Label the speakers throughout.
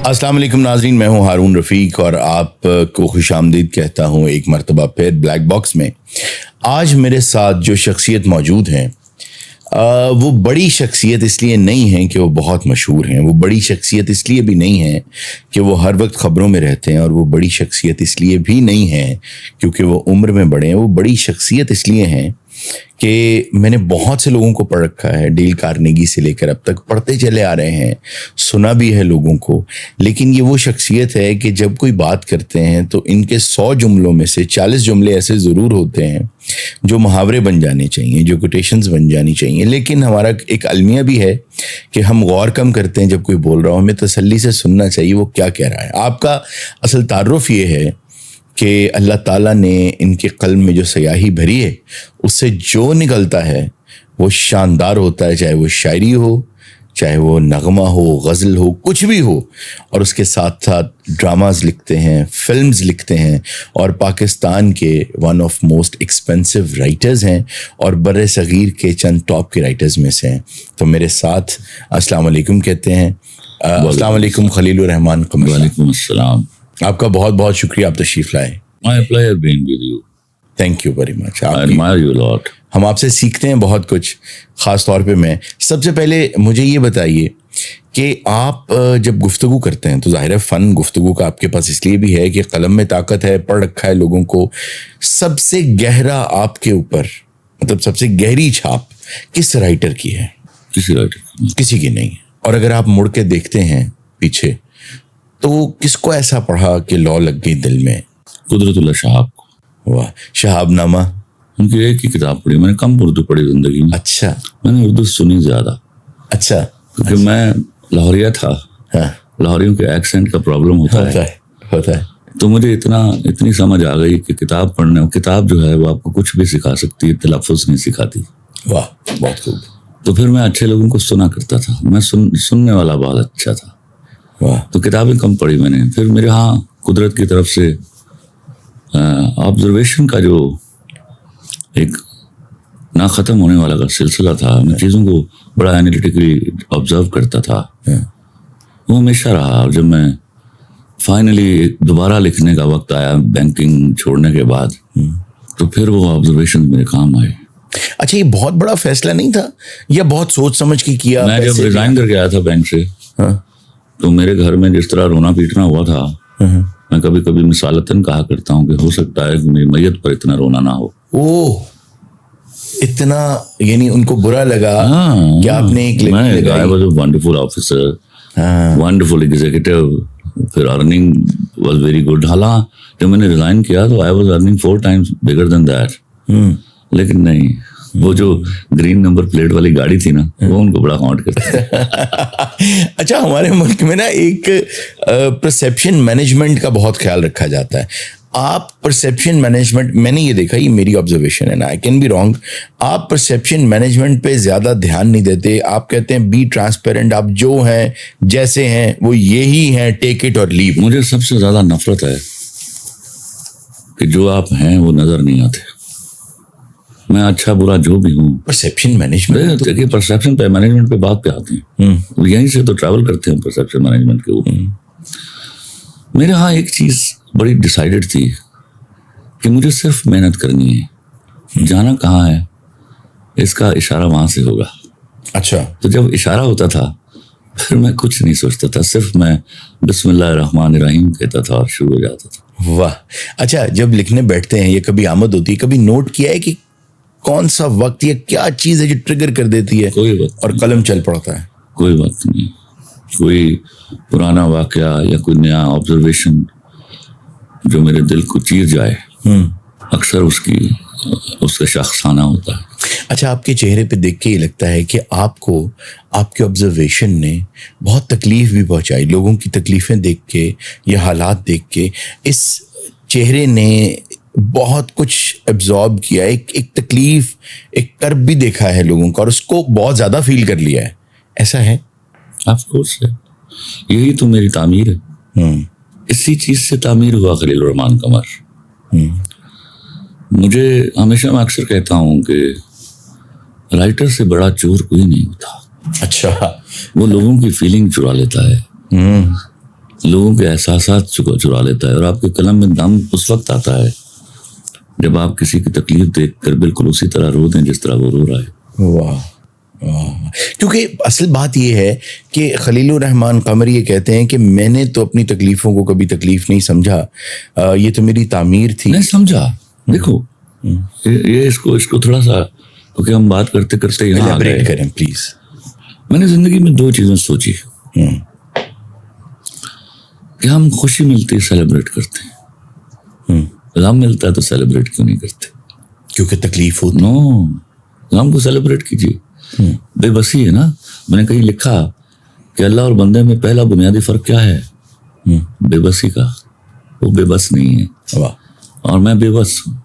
Speaker 1: अस्सलाम वालेकुम नाज़रीन, मैं हूं हारून रफ़ीक और आपको खुशामदीद कहता हूं एक मरतबा फिर ब्लैक बॉक्स में। आज मेरे साथ जो शख्सियत मौजूद हैं वो बड़ी शख्सियत इसलिए नहीं है कि वो बहुत मशहूर हैं, वो बड़ी शख्सियत इसलिए भी नहीं है कि वो हर वक्त ख़बरों में रहते हैं, और वो बड़ी शख्सियत इसलिए भी नहीं है क्योंकि वो उम्र में बड़े हैं। वो बड़ी शख्सियत इसलिए हैं कि मैंने बहुत से लोगों को पढ़ रखा है, डेल कार्नेगी से लेकर अब तक पढ़ते चले आ रहे हैं, सुना भी है लोगों को। लेकिन ये वो शख्सियत है कि जब कोई बात करते हैं तो इनके 100 जुमलों में से 40 जुमले ऐसे ज़रूर होते हैं जो मुहावरे बन जाने चाहिए, जो कोटेशंस बन जानी चाहिए। लेकिन हमारा एक अलमिया भी है कि हम गौर कम करते हैं जब कोई बोल रहा हो, हमें तसल्ली से सुनना चाहिए वो क्या कह रहा है। आपका असल तारुफ ये है कि अल्लाह ताला ने इनके क़ल्ब में जो सयाही भरी है उससे जो निकलता है वो शानदार होता है, चाहे वो शायरी हो, चाहे वो नगमा हो, गज़ल हो, कुछ भी हो। और उसके साथ साथ ड्रामाज लिखते हैं, फिल्म्स लिखते हैं, और पाकिस्तान के one of most expensive writers हैं और बर्रे सगीर के चंद टॉप के राइटर्स में से हैं। तो मेरे साथ अस्सलाम वालेकुम कहते हैं। अस्सलाम वालेकुम खलीलुर रहमान कमर।
Speaker 2: वालेकुम अस्सलाम।
Speaker 1: आपका बहुत बहुत शुक्रिया, आप तशरीफ़ लाए।
Speaker 2: My pleasure being with you.
Speaker 1: Thank you very much.
Speaker 2: I admire you a lot.
Speaker 1: हम आपसे सीखते हैं बहुत कुछ, ख़ास तौर पे मैं। सबसे पहले मुझे ये बताइए कि आप जब गुफ्तगू करते हैं तो ज़ाहिर है फ़न गुफ्तगू का आपके पास इसलिए भी है कि कलम में ताकत है, पढ़ रखा है लोगों को। सबसे गहरा आपके ऊपर, मतलब सबसे गहरी छाप किस राइटर की है?
Speaker 2: किसी राइटर
Speaker 1: किसी की नहीं है। और अगर आप मुड़ के देखते हैं पीछे तो किसको ऐसा पढ़ा कि लौ लग गई दिल में?
Speaker 2: कुदरतुल्लाह शहाब को।
Speaker 1: वाह, शहाबनामा।
Speaker 2: उनकी एक ही किताब पढ़ी मैंने, कम उर्दू पढ़ी जिंदगी में।
Speaker 1: अच्छा
Speaker 2: मैंने उर्दू सुनी ज्यादा,
Speaker 1: अच्छा।
Speaker 2: क्योंकि मैं लाहौरिया था।
Speaker 1: हाँ,
Speaker 2: लाहौरियों के एक्सेंट का प्रॉब्लम होता है। तो मुझे इतनी समझ आ गई कि किताब पढ़ने, किताब जो है वो आपको कुछ भी सिखा सकती है, तलफ़ुज़ नहीं सिखाती।
Speaker 1: वाह, बहुत खूब।
Speaker 2: तो फिर मैं अच्छे लोगों को सुना करता था, मैं सुनने वाला बहुत अच्छा था।
Speaker 1: वाह।
Speaker 2: तो किताबें कम पढ़ी मैंने। फिर मेरे यहाँ कुदरत की तरफ से ऑब्जर्वेशन का जो एक ना ख़त्म होने वाला का सिलसिला था, मैं चीज़ों को बड़ा एनालिटिकली ऑब्जर्व करता था, वो हमेशा रहा। और जब मैं फाइनली दोबारा लिखने का वक्त आया बैंकिंग छोड़ने के बाद, तो फिर वो ऑब्जर्वेशन मेरे काम आए।
Speaker 1: अच्छा, ये बहुत बड़ा फैसला नहीं था या बहुत सोच समझ के किया?
Speaker 2: मैं जब रिजाइन करके आया था बैंक से, तो मेरे घर में जिस तरह रोना पीटना हुआ था, मैं कभी कभी मिसालतन कहा करता हूँ कि हो सकता है कि मेरी मैयत पर इतना रोना ना हो।
Speaker 1: ओह, इतना, यानी उनको बुरा लगा कि आपने एक
Speaker 2: I was a wonderful officer, wonderful executive, फिर अर्निंग was very good। हालांकि जब मैंने रिजाइन किया तो I was earning 4 times bigger than that, लेकिन नहीं, वो जो ग्रीन नंबर प्लेट वाली गाड़ी थी ना, वो उनको बड़ा हॉन्ट करती।
Speaker 1: अच्छा, हमारे मुल्क में ना एक परसेप्शन मैनेजमेंट का बहुत ख्याल रखा जाता है। आप परसेप्शन मैनेजमेंट, मैंने ये देखा, ये मेरी ऑब्जर्वेशन है ना, आई कैन बी रॉन्ग, आप परसेप्शन मैनेजमेंट पे ज़्यादा ध्यान नहीं देते। आप कहते हैं बी ट्रांसपेरेंट, आप जो हैं जैसे हैं वो यही हैं, टेक इट और लीव।
Speaker 2: मुझे सबसे ज़्यादा नफरत है कि जो आप हैं वो नज़र नहीं आते। मैं अच्छा बुरा जो भी हूँ,
Speaker 1: परसेप्शन मैनेजमेंट,
Speaker 2: देखिए परसेप्शन पे मैनेजमेंट पे बात पे आते हैं, यहीं से तो ट्रैवल करते हैं परसेप्शन मैनेजमेंट के ऊपर। मेरे यहाँ एक चीज़ बड़ी डिसाइडेड थी कि मुझे सिर्फ मेहनत करनी है, जाना कहाँ है इसका इशारा वहाँ से होगा।
Speaker 1: अच्छा,
Speaker 2: तो जब इशारा होता था फिर मैं कुछ नहीं सोचता था, सिर्फ मैं बिस्मिल्लाहिर्रहमानिर्रहीम कहता था और शुरू हो जाता था।
Speaker 1: वाह। अच्छा, जब लिखने बैठते हैं, ये कभी आमद होती है, कभी नोट किया है कि कौन सा वक्त या क्या चीज़ है जो ट्रिगर कर देती है
Speaker 2: कोई वक्त
Speaker 1: और कलम चल पड़ता है?
Speaker 2: कोई वक्त नहीं, कोई पुराना वाकया या कोई नया ऑब्जर्वेशन जो मेरे दिल को चीर जाए, अक्सर उसका शख्साना होता है।
Speaker 1: अच्छा, आपके चेहरे पे देख के ये लगता है कि आपको आपके ऑब्जर्वेशन ने बहुत तकलीफ भी पहुंचाई, लोगों की तकलीफ़ें देख के, ये हालात देख के इस चेहरे ने बहुत कुछ एब्जॉर्ब किया, एक तकलीफ, एक कर्ब भी देखा है लोगों का और उसको बहुत ज़्यादा फील कर लिया है। ऐसा है?
Speaker 2: ऑफ कोर्स है, यही तो मेरी तामीर है। इसी चीज़ से तामीर हुआ खलीलुर रहमान कमर। मुझे हमेशा, मैं अक्सर कहता हूँ कि राइटर से बड़ा चोर कोई नहीं होता।
Speaker 1: अच्छा,
Speaker 2: वो लोगों की फीलिंग चुरा लेता है, लोगों के एहसासात चुरा लेता है, और आपके कलम में दम उस वक्त आता है जब आप किसी की तकलीफ देखकर बिल्कुल उसी तरह रो दें जिस तरह वो रो रहा है।
Speaker 1: वाह, क्योंकि असल बात यह है कि खलीलुर रहमान कमर ये कहते हैं कि मैंने तो अपनी तकलीफों को कभी तकलीफ नहीं समझा, ये तो मेरी तामीर थी।
Speaker 2: नहीं समझा। देखो ये इसको थोड़ा सा, क्योंकि हम बात करते करते यहाँ आ गए।
Speaker 1: करें प्लीज।
Speaker 2: मैंने जिंदगी में 2 चीजें सोची कि हम खुशी मिलती है सेलिब्रेट करते हैं, गम मिलता है तो सेलिब्रेट क्यों नहीं करते?
Speaker 1: क्योंकि तकलीफ होती।
Speaker 2: नो, गम को सेलिब्रेट कीजिए। बेबसी है ना। मैंने कहीं लिखा कि अल्लाह और बंदे में पहला बुनियादी फर्क क्या है? बेबसी का। वो बेबस नहीं है।
Speaker 1: वाह।
Speaker 2: और मैं बेबस हूँ।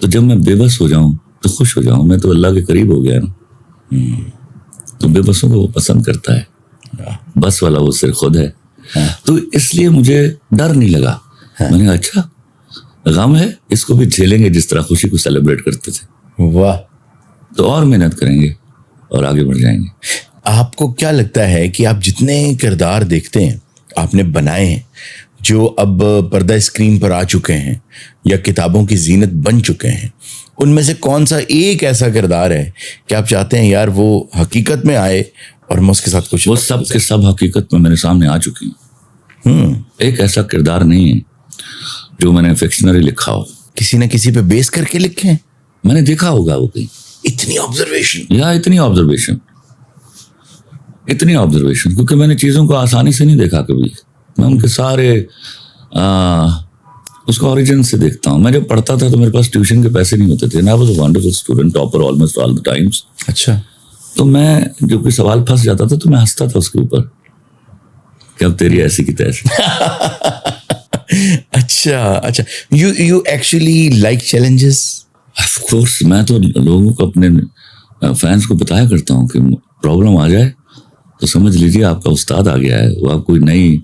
Speaker 2: तो जब मैं बेबस हो जाऊं तो खुश हो जाऊं, मैं तो अल्लाह के करीब हो गया ना। तो बेबसों को वो पसंद करता है, बस वाला वो सिर्फ खुद है। तो इसलिए मुझे डर नहीं लगा। मैंने कहा अच्छा गम है, इसको भी झेलेंगे जिस तरह खुशी को सेलिब्रेट करते थे।
Speaker 1: वाह।
Speaker 2: तो और मेहनत करेंगे और आगे बढ़ जाएंगे।
Speaker 1: आपको क्या लगता है कि आप जितने किरदार देखते हैं, आपने बनाए हैं, जो अब पर्दा स्क्रीन पर आ चुके हैं या किताबों की जीनत बन चुके हैं, उनमें से कौन सा एक ऐसा किरदार है कि आप चाहते हैं यार वो हकीकत में आए और मैं उसके साथ कुछ?
Speaker 2: वो सब के सब हकीकत में मेरे सामने आ चुकी हैं। एक ऐसा किरदार नहीं है जो मैंने फिक्शनरी लिखा हो।
Speaker 1: किसी न किसी पे बेस करके लिखे हैं।
Speaker 2: मैंने देखा होगा वो कहीं।
Speaker 1: इतनी ऑब्जर्वेशन क्योंकि मैंने चीजों को आसानी से नहीं देखा कभी। मैं उनके सारे
Speaker 2: उसका ओरिजिन से देखता हूँ। मैं जब पढ़ता था तो मेरे पास ट्यूशन के पैसे नहीं होते थे। I was a wonderful student, topper almost all the times.
Speaker 1: अच्छा।
Speaker 2: तो मैं जो कोई सवाल फंस जाता था तो मैं हंसता था उसके ऊपर कि अब तेरी ऐसी की तैसी।
Speaker 1: अच्छा। You actually like challenges?
Speaker 2: Of course. मैं तो लोगों को, अपने फैंस को बताया करता हूँ कि प्रॉब्लम आ जाए तो समझ लीजिए आपका उस्ताद आ गया है। वो आपको कोई नई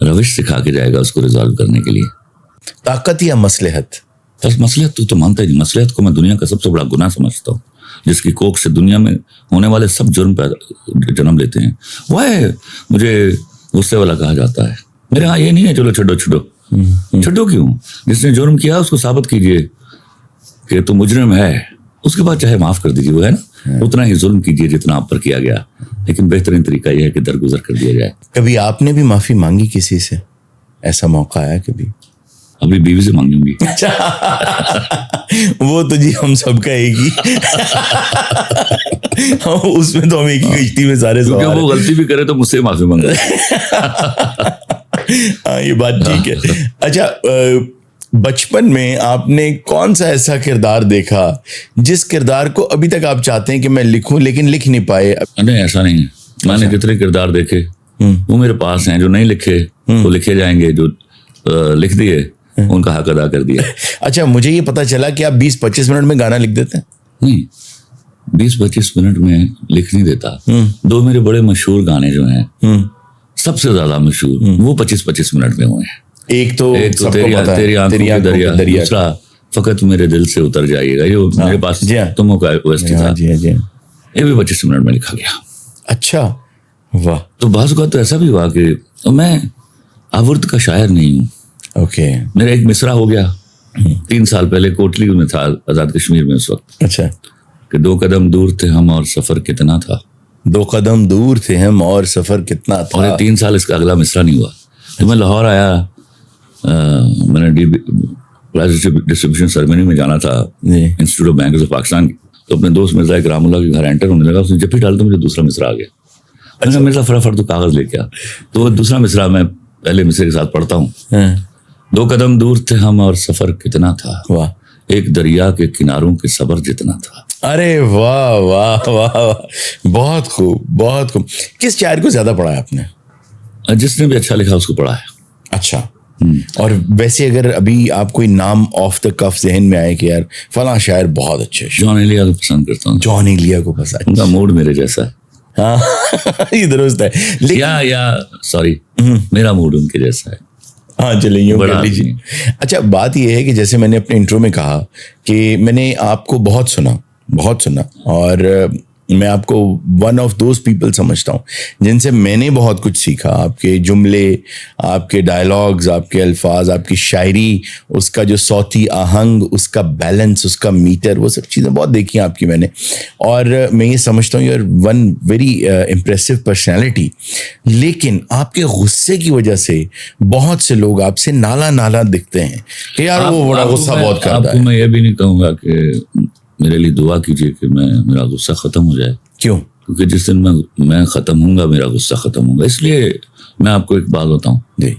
Speaker 2: रविश सिखा के जाएगा उसको रिजॉल्व करने के लिए।
Speaker 1: ताकत या मसलहत?
Speaker 2: बस मसलहत तो मानता ही नहीं। मसलहत को मैं दुनिया का सबसे बड़ा गुनाह समझता हूँ, जिसकी कोख से दुनिया में होने वाले सब जुर्म जन्म लेते हैं। वह मुझे गुस्से वाला कहा जाता है। मेरे यहाँ ये नहीं है चलो छड्डो क्यों? जिसने जुर्म किया उसको साबित कीजिए कि तो मुजरिम है, उसके बाद चाहे माफ कर दीजिए। वो है ना, उतना ही जुल्म कीजिए जितना आप पर किया गया, लेकिन बेहतरीन तरीका यह है कि दरगुजर कर दिया जाए।
Speaker 1: कभी आपने भी माफी मांगी किसी से? ऐसा मौका आया कभी?
Speaker 2: अपनी बीवी से मांगूंगी।
Speaker 1: वो तो जी हम सबका एक ही। उसमें तो हम एक ही कश्ती में सारे सवार हैं।
Speaker 2: वो गलती भी करे तो मुझसे माफी मांगे।
Speaker 1: हाँ, ये बात ठीक है। अच्छा, बचपन में आपने कौन सा ऐसा किरदार देखा जिस किरदार को अभी तक आप चाहते हैं कि मैं लिखूं लेकिन लिख नहीं पाए?
Speaker 2: नहीं, ऐसा नहीं है। मैंने जितने किरदार देखे वो मेरे पास हैं। जो नहीं लिखे वो लिखे जाएंगे, जो लिख दिए उनका हक अदा कर दिया।
Speaker 1: अच्छा, मुझे ये पता चला कि आप 20-25 मिनट में गाना लिख देते हैं?
Speaker 2: नहीं, 20-25 मिनट में लिख नहीं देता। 2 मेरे बड़े मशहूर गाने जो हैं, सबसे ज्यादा मशहूर, वो 25-25 मिनट में हुए हैं।
Speaker 1: एक तो
Speaker 2: तेरी आंखों की दरिया, दूसरा फकत मेरे दिल से उतर जाइएगा, ये मेरे पास तुमों का ओएसटी था। ये भी 25 मिनट में लिखा गया।
Speaker 1: अच्छा, वाह।
Speaker 2: तो बाज़ का तो ऐसा भी हुआ कि मैं आवृत्त का शायर नहीं हूँ।
Speaker 1: ओके।
Speaker 2: मेरा एक मिसरा हो गया 3 साल पहले, कोटली में था, आजाद कश्मीर में उस वक्त।
Speaker 1: अच्छा।
Speaker 2: कि 2 कदम दूर थे हम और सफर कितना था।
Speaker 1: 2 कदम दूर थे हम और सफर कितना था।
Speaker 2: और 3 साल इसका अगला मिसरा नहीं हुआ। तो मैं लाहौर आया, मैंने डिस्ट्रीब्यूशन सेरेमनी में जाना था institute of bankers of Pakistan. तो अपने दोस्त मिर्जा इकरामुल्लाह के घर एंटर होने लगा, उसने जब भी डाल तो मुझे दूसरा मिसरा आ गया। अच्छा। मिर्जा फटाफट तो कागज लेके आ। तो दूसरा मिसरा मैं पहले मिसरे के साथ पढ़ता हूँ। 2 कदम दूर थे हम और सफर कितना था,
Speaker 1: वाह,
Speaker 2: एक दरिया के किनारों के सबर जितना था।
Speaker 1: अरे वाह वाह वाह, बहुत खूब, बहुत खूब। किस शायर को ज्यादा पढ़ा है आपने?
Speaker 2: जिसने भी अच्छा लिखा उसको पढ़ा है।
Speaker 1: अच्छा। और वैसे अगर अभी आप कोई नाम ऑफ द कफ जहन में आए कि यार फला शायर बहुत अच्छे?
Speaker 2: जॉन एलिया को पसंद करता हूँ।
Speaker 1: जॉन एलिया को पसंद?
Speaker 2: उनका मूड मेरे जैसा है।
Speaker 1: हाँ, ये दुरुस्त है। लेकिन
Speaker 2: सॉरी, मेरा मूड उनके जैसा है।
Speaker 1: हाँ, चलिए कर लीजिए। अच्छा, बात यह है कि जैसे मैंने अपने इंट्रो में कहा कि मैंने आपको बहुत सुना और मैं आपको वन ऑफ दोज पीपल समझता हूँ जिनसे मैंने बहुत कुछ सीखा। आपके जुमले, आपके डायलॉग्स, आपके अल्फाज, आपकी शायरी, उसका जो सौती आहंग, उसका बैलेंस, उसका मीटर, वो सब चीज़ें बहुत देखी हैं आपकी मैंने। और मैं ये समझता हूँ you are one very impressive personality. लेकिन आपके गुस्से की वजह से बहुत से लोग आपसे नाला नाला दिखते हैं कि यार वो बड़ा गुस्सा बहुत करता है।
Speaker 2: मैं ये भी नहीं कहूँगा कि मेरे लिए दुआ कीजिए कि मेरा गुस्सा खत्म हो जाए।
Speaker 1: क्यों?
Speaker 2: क्योंकि जिस दिन मैं खत्म होऊंगा मेरा गुस्सा खत्म होगा। इसलिए मैं आपको एक बात बताऊं
Speaker 1: जी,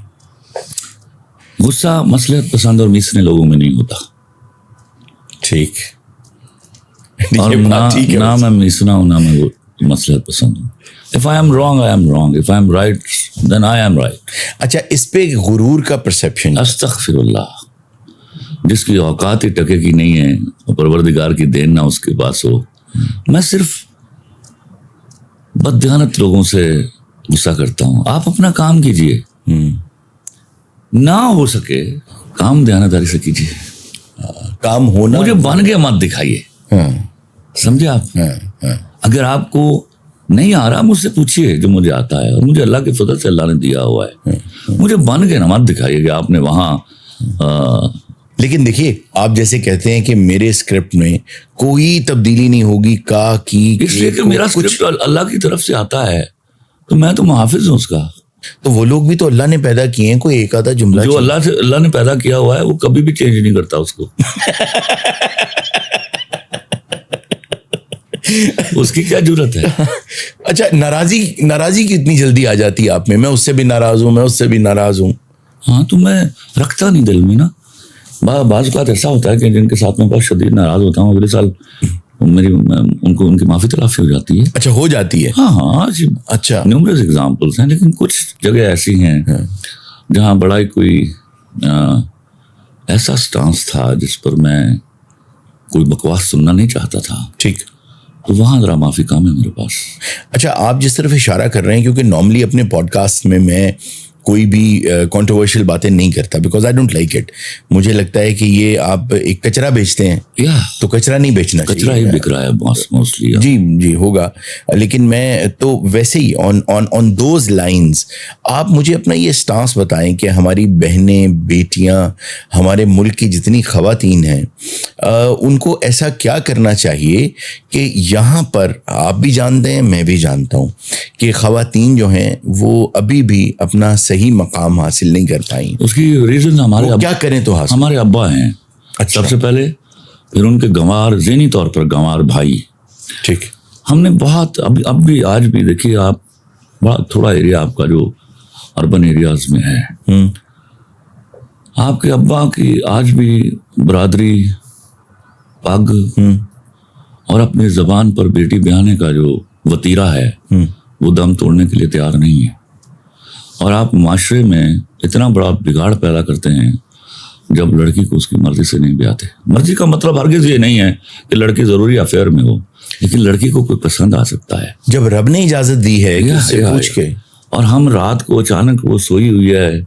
Speaker 2: गुस्सा मसलहत पसंद और मिसने लोगों में नहीं होता।
Speaker 1: ठीक।
Speaker 2: और ना मैं मिसना हूं ना मैं मसलहत पसंद हूं। If I am wrong I am wrong, if I am right then I am right.
Speaker 1: अच्छा, इस पे गुरूर का परसेप्शन?
Speaker 2: अस्तगफिरुल्लाह, जिसकी औकात ही टके की नहीं है और परवरदिगार की देन ना उसके पास हो। मैं सिर्फ बददियानत लोगों से गुस्सा करता हूं। आप अपना काम कीजिए, ना हो सके काम दयानतदारी से कीजिए।
Speaker 1: काम होना,
Speaker 2: मुझे बन के मत दिखाइए। समझे आप? अगर आपको नहीं आ रहा मुझसे पूछिए, जो मुझे आता है और मुझे अल्लाह के फजल से अल्लाह ने दिया हुआ है। मुझे बन के ना मत दिखाइए कि आपने वहां।
Speaker 1: लेकिन देखिए, आप जैसे कहते हैं कि मेरे स्क्रिप्ट में कोई तब्दीली नहीं होगी का की,
Speaker 2: इसलिए कि मेरा स्क्रिप्ट अल्लाह की तरफ से आता है, तो मैं तो मुहाफिज हूं उसका।
Speaker 1: तो वो लोग भी तो अल्लाह ने पैदा किए हैं, कोई एक आधा जुमला
Speaker 2: जो अल्लाह ने पैदा किया हुआ है वो कभी भी चेंज नहीं करता उसको। उसकी क्या जरूरत है?
Speaker 1: अच्छा, नाराजी कितनी जल्दी आ जाती है आप में? मैं उससे भी नाराज हूं, मैं उससे भी नाराज हूं।
Speaker 2: हाँ, तो मैं रखता नहीं दिल में ना। बाज़ बात ऐसा होता है कि जिनके साथ मैं बहुत शदीद नाराज होता हूँ, अगले साल उनकी माफी तलाफी हो जाती है।
Speaker 1: अच्छा, हो जाती है?
Speaker 2: हाँ।
Speaker 1: अच्छा,
Speaker 2: न्यूमरस एग्जाम्पल्स हैं, लेकिन कुछ जगह ऐसी हैं जहाँ बड़ा ही कोई ऐसा स्टांस था जिस पर मैं कोई बकवास सुनना नहीं चाहता था।
Speaker 1: ठीक।
Speaker 2: तो वहाँ जरा माफी कम है मेरे पास।
Speaker 1: अच्छा, आप जिस तरफ इशारा कर रहे हैं, क्योंकि नॉर्मली अपने पॉडकास्ट में मैं कोई भी कंट्रोवर्शियल बातें नहीं करता, because I don't like it. मुझे लगता है कि ये आप एक कचरा बेचते हैं, तो कचरा नहीं बेचना चाहिए।
Speaker 2: कचरा ही बिक रहा है मोस्टली।
Speaker 1: जी होगा। लेकिन मैं तो वैसे ही ऑन दोज लाइंस आप मुझे अपना ये स्टांस बताएं कि हमारी बहनें, बेटियां, हमारे मुल्क की जितनी ख़वातीन हैं, उनको ऐसा क्या करना चाहिए कि यहाँ पर आप भी जानते हैं, मैं भी जानता हूँ कि ख़वातीन जो हैं वो अभी भी अपना सही मकाम हासिल नहीं कर पाई।
Speaker 2: उसकी रीजन क्या करें तो हमारे अब्बा हैं।
Speaker 1: अच्छा।
Speaker 2: सबसे पहले, फिर उनके गंवार, ज़हनी तौर पर गंवार भाई।
Speaker 1: ठीक।
Speaker 2: हमने बहुत अब भी आज भी देखिए आप, बड़ा थोड़ा एरिया आपका जो अर्बन एरियाज में है, आपके अब्बा की आज भी बरादरी, पग और अपनी ज़बान पर बेटी ब्याहने का जो वतीरा है वो दम तोड़ने के लिए तैयार नहीं है। और आप माशरे में इतना बड़ा बिगाड़ पैदा करते हैं जब लड़की को उसकी मर्जी से नहीं ब्याहते। मर्जी का मतलब हरगिज़ ये नहीं है कि लड़की ज़रूरी अफेयर में हो, लेकिन लड़की को कोई पसंद आ सकता है
Speaker 1: जब रब ने इजाज़त दी है कि उससे पूछ के।
Speaker 2: और हम रात को अचानक, वो सोई हुई है,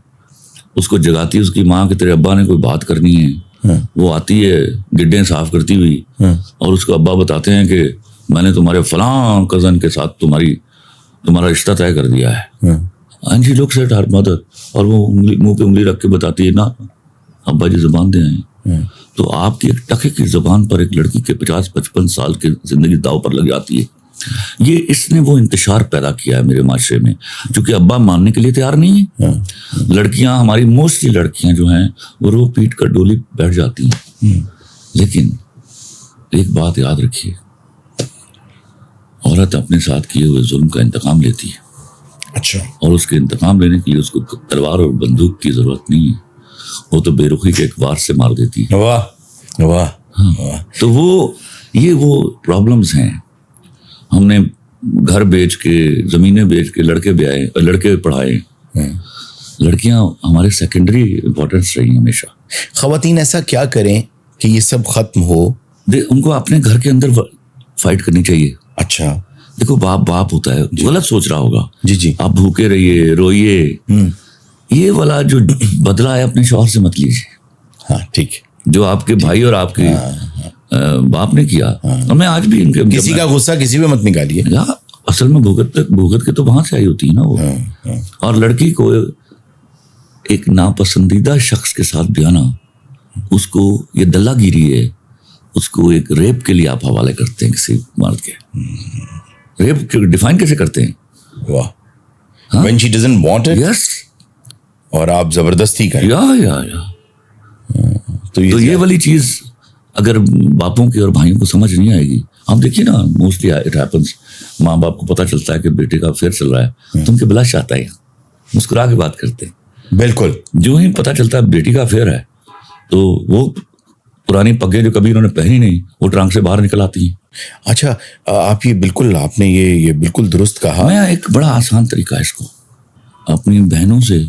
Speaker 2: उसको जगाती है उसकी माँ कि तेरे अब्बा ने कोई बात करनी है। वो आती है गिड्डें साफ करती हुई, और उसको अब्बा बताते हैं कि मैंने तुम्हारे फलां कज़न के साथ तुम्हारा रिश्ता तय कर दिया है। And she looks at her mother, और वो मुंह पे उंगली रख के बताती है, ना अब्बा जी ज़बान दे आए। तो आपकी एक टके की ज़बान पर एक लड़की के 50-55 साल की ज़िंदगी दाव पर लग जाती है। ये इसने वो इंतशार पैदा किया है मेरे माशरे में, क्योंकि अब्बा मानने के लिए तैयार नहीं है। लड़कियां, हमारी मोस्टली लड़कियां जो हैं वो रो पीट कर डोली बैठ जाती हैं। लेकिन एक बात याद रखिए, औरत अपने साथ किए हुए जुल्म का इंतकाम लेती है।
Speaker 1: अच्छा। और
Speaker 2: उसके इंतकाम लेने के लिए उसको तलवार और बंदूक की जरूरत नहीं है, वो तो बेरुखी के एक वार से मार देती है।
Speaker 1: वाह वाह।
Speaker 2: हाँ। तो वो प्रॉब्लम्स हैं। हमने घर बेच के, जमीनें बेच के लड़के पढ़ाए। लड़कियां हमारे सेकेंडरी इंपॉर्टेंस रही हमेशा।
Speaker 1: ख़वातीन ऐसा क्या करें कि ये सब खत्म हो?
Speaker 2: उनको अपने घर के अंदर फाइट करनी चाहिए।
Speaker 1: अच्छा।
Speaker 2: देखो, बाप होता है, गलत सोच रहा होगा।
Speaker 1: जी।
Speaker 2: आप भूखे रहिए, रोइए, ये वाला जो बदला है अपने शौहर से मत लीजिए।
Speaker 1: हाँ, ठीक।
Speaker 2: जो आपके भाई और आपके बाप ने किया। और मैं आज भी इनके
Speaker 1: किसी का गुस्सा किसी पे मत निकालिए।
Speaker 2: असल में भुगत के तो वहां से आई होती है ना वो। और लड़की को एक नापसंदीदा शख्स के साथ ब्याना, उसको ये दल्लागिरी है, उसको एक रेप के लिए आप हवाले करते हैं किसी मर्द के। रेप डिफाइन कैसे करते हैं?
Speaker 1: वाह, when she doesn't want it,
Speaker 2: yes,
Speaker 1: और आप जबरदस्ती करें।
Speaker 2: या
Speaker 1: तो
Speaker 2: ये वाली चीज अगर बापों की और भाइयों को समझ नहीं आएगी, आप देखिए ना, मोस्टली इट हैपेंस, माँ बाप को पता चलता है कि बेटे का अफेयर चल रहा है तो उनके ब्लश आता है, मुस्कुरा के बात करते हैं।
Speaker 1: बिल्कुल, जो
Speaker 2: ही पता चलता है बेटी का अफेयर है तो वो पुरानी पग्गे जो कभी उन्होंने पहनी नहीं वो ट्रंक से बाहर निकल आती हैं।
Speaker 1: अच्छा, आप ये बिल्कुल, आपने ये बिल्कुल दुरुस्त कहा।
Speaker 2: मैं एक बड़ा आसान तरीका है इसको, अपनी बहनों से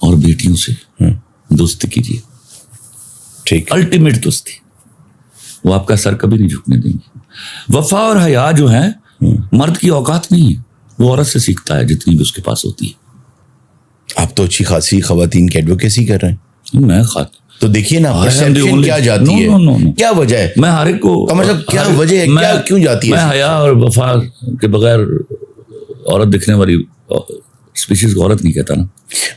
Speaker 2: और बेटियों से दोस्ती कीजिए।
Speaker 1: ठीक,
Speaker 2: अल्टीमेट दोस्ती, वो आपका सर कभी नहीं झुकने देंगे। वफा और हया जो है मर्द की औकात नहीं है, वो औरत से सीखता है जितनी भी उसके पास होती है।
Speaker 1: आप तो अच्छी खासी खवातीन की एडवोकेसी कर रहे हैं।
Speaker 2: मैं
Speaker 1: तो देखिए ना, परसेप्शन क्या जाती है, क्या वजह है?
Speaker 2: मैं हर एक को,
Speaker 1: मतलब क्या वजह है, क्या क्यों जाती है?
Speaker 2: मैं हया और वफा के बगैर औरत दिखने वाली स्पीशीज को औरत नहीं कहता ना।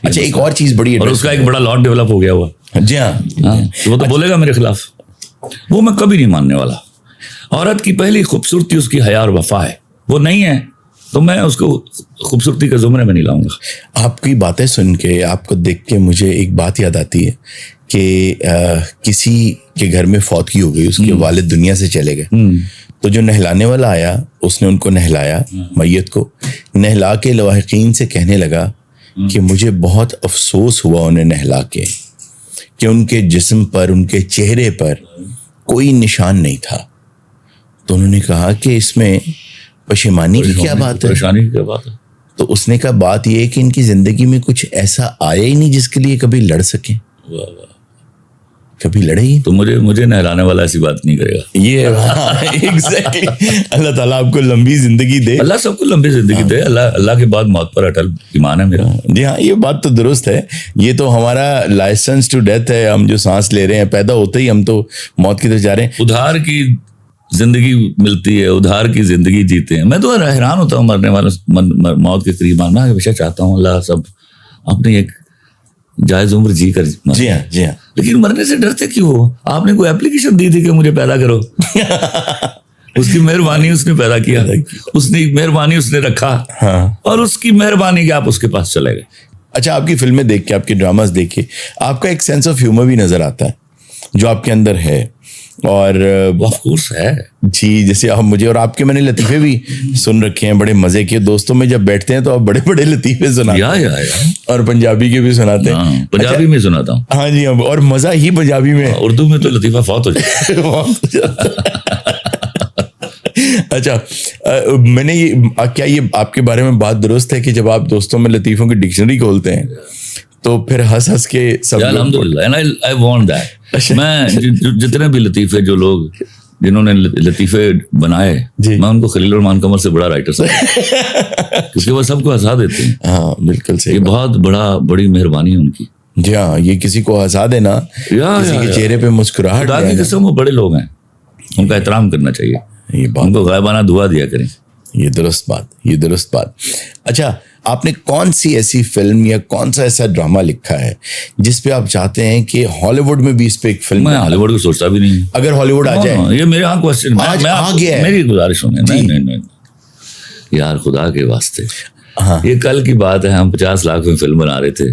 Speaker 1: अच्छा, एक और चीज बड़ी,
Speaker 2: और उसका एक बड़ा लॉट डेवलप हो गया हुआ।
Speaker 1: जी हाँ,
Speaker 2: वो तो बोलेगा मेरे खिलाफ, वो मैं कभी नहीं मानने वाला। औरत की पहली खूबसूरती उसकी हया और वफा है, वो नहीं है तो मैं उसको खूबसूरती के जुमरे में नहीं लाऊंगा।
Speaker 1: आपकी बातें सुन के, आपको देख के मुझे एक बात याद आती है कि किसी के घर में फौतगी हो गई, उसके वालिद दुनिया से चले गए, तो जो नहलाने वाला आया उसने उनको नहलाया, मैयत को नहला के लवाहिकीन से कहने लगा कि मुझे बहुत अफसोस हुआ उन्हें नहला के, कि उनके जिस्म पर, उनके चेहरे पर कोई निशान नहीं था। तो उन्होंने कहा कि इसमें पशेमानी की क्या बात है,
Speaker 2: परेशानी की क्या बात है?
Speaker 1: तो उसने कहा बात यह है कि इनकी जिंदगी में कुछ ऐसा आया ही नहीं जिसके लिए कभी लड़ सके। कभी लड़े ही
Speaker 2: तो मुझे नहलाने वाला ऐसी बात नहीं करेगा।
Speaker 1: ये एग्जैक्टली। अल्लाह ताला आपको लंबी जिंदगी दे।
Speaker 2: अल्लाह सबको लंबी जिंदगी दे। अल्लाह के बाद मौत पर अटल ईमान है मेरा।
Speaker 1: जी हाँ, ये बात तो दुरुस्त है। ये तो हमारा लाइसेंस टू डेथ है। हम जो सांस ले रहे हैं, पैदा होते ही हम तो मौत की तरफ जा रहे हैं।
Speaker 2: उधार की जिंदगी मिलती है, उधार की जिंदगी जीते हैं। मैं तो हैरान होता हूँ मरने वाला, मौत के करीब आना। हमेशा चाहता हूँ अल्लाह सब अपनी एक जायज उम्र जी कर।
Speaker 1: जी हाँ, जी हाँ।
Speaker 2: लेकिन मरने से डरते क्यों हो? आपने कोई एप्लीकेशन दी थी कि मुझे पैदा करो? उसकी मेहरबानी उसने पैदा किया, उसने मेहरबानी उसने रखा।
Speaker 1: हाँ।
Speaker 2: और उसकी मेहरबानी कि आप उसके पास चले गए।
Speaker 1: अच्छा, आपकी फिल्में देख के, आपके ड्रामास देख के आपका एक सेंस ऑफ ह्यूमर भी नजर आता है जो आपके अंदर है। और
Speaker 2: ऑफ कोर्स है
Speaker 1: जी, जैसे आप मुझे और आपके मैंने लतीफे भी सुन रखे हैं, बड़े मजे के। दोस्तों में जब बैठते हैं तो आप बड़े बड़े लतीफे सुनाते हैं।
Speaker 2: या।
Speaker 1: और पंजाबी के भी सुनाते हैं।
Speaker 2: पंजाबी में सुनाता हूँ।
Speaker 1: हाँ जी, और मजा ही पंजाबी में।
Speaker 2: उर्दू में तो लतीफा फौत हो जाता।
Speaker 1: अच्छा, मैंने क्या ये आपके बारे में बात दुरुस्त है कि जब आप दोस्तों में लतीफों की डिक्शनरी खोलते हैं तो फिर हंस हंस के सब
Speaker 2: अल्हम्दुलिल्लाह, आई वांट दैट। मैं जितने भी लतीफे, जो लोग जिन्होंने लतीफे बनाए, मैं उनको खलील रहमान कमर से बड़ा राइटर समझता हूं, क्योंकि वो सबको हंसा देते हैं।
Speaker 1: हाँ, बिल्कुल सही।
Speaker 2: ये बहुत बड़ी मेहरबानी है उनकी।
Speaker 1: जी हाँ, ये किसी को हंसा देना, किसी के चेहरे पे मुस्कुराहट।
Speaker 2: बाकी किस्म वो बड़े लोग हैं, उनका एहतराम करना चाहिए।
Speaker 1: ये बात,
Speaker 2: उनको गायबाना दुआ दिया करें।
Speaker 1: ये दुरुस्त बात। अच्छा, आपने कौन सी ऐसी फिल्म या कौन सा ऐसा ड्रामा लिखा है जिस पे आप चाहते हैं कि हॉलीवुड में भी इस पे एक फिल्म?
Speaker 2: मैं हॉलीवुड को सोचता भी नहीं।
Speaker 1: अगर हॉलीवुड आ जाए,
Speaker 2: ये मेरे यहाँ क्वेश्चन
Speaker 1: आ गया है।
Speaker 2: मेरी गुजारिश सुने। नहीं यार, खुदा के वास्ते।
Speaker 1: हाँ।
Speaker 2: ये कल की बात है, हम 50 लाख में फिल्म बना रहे थे।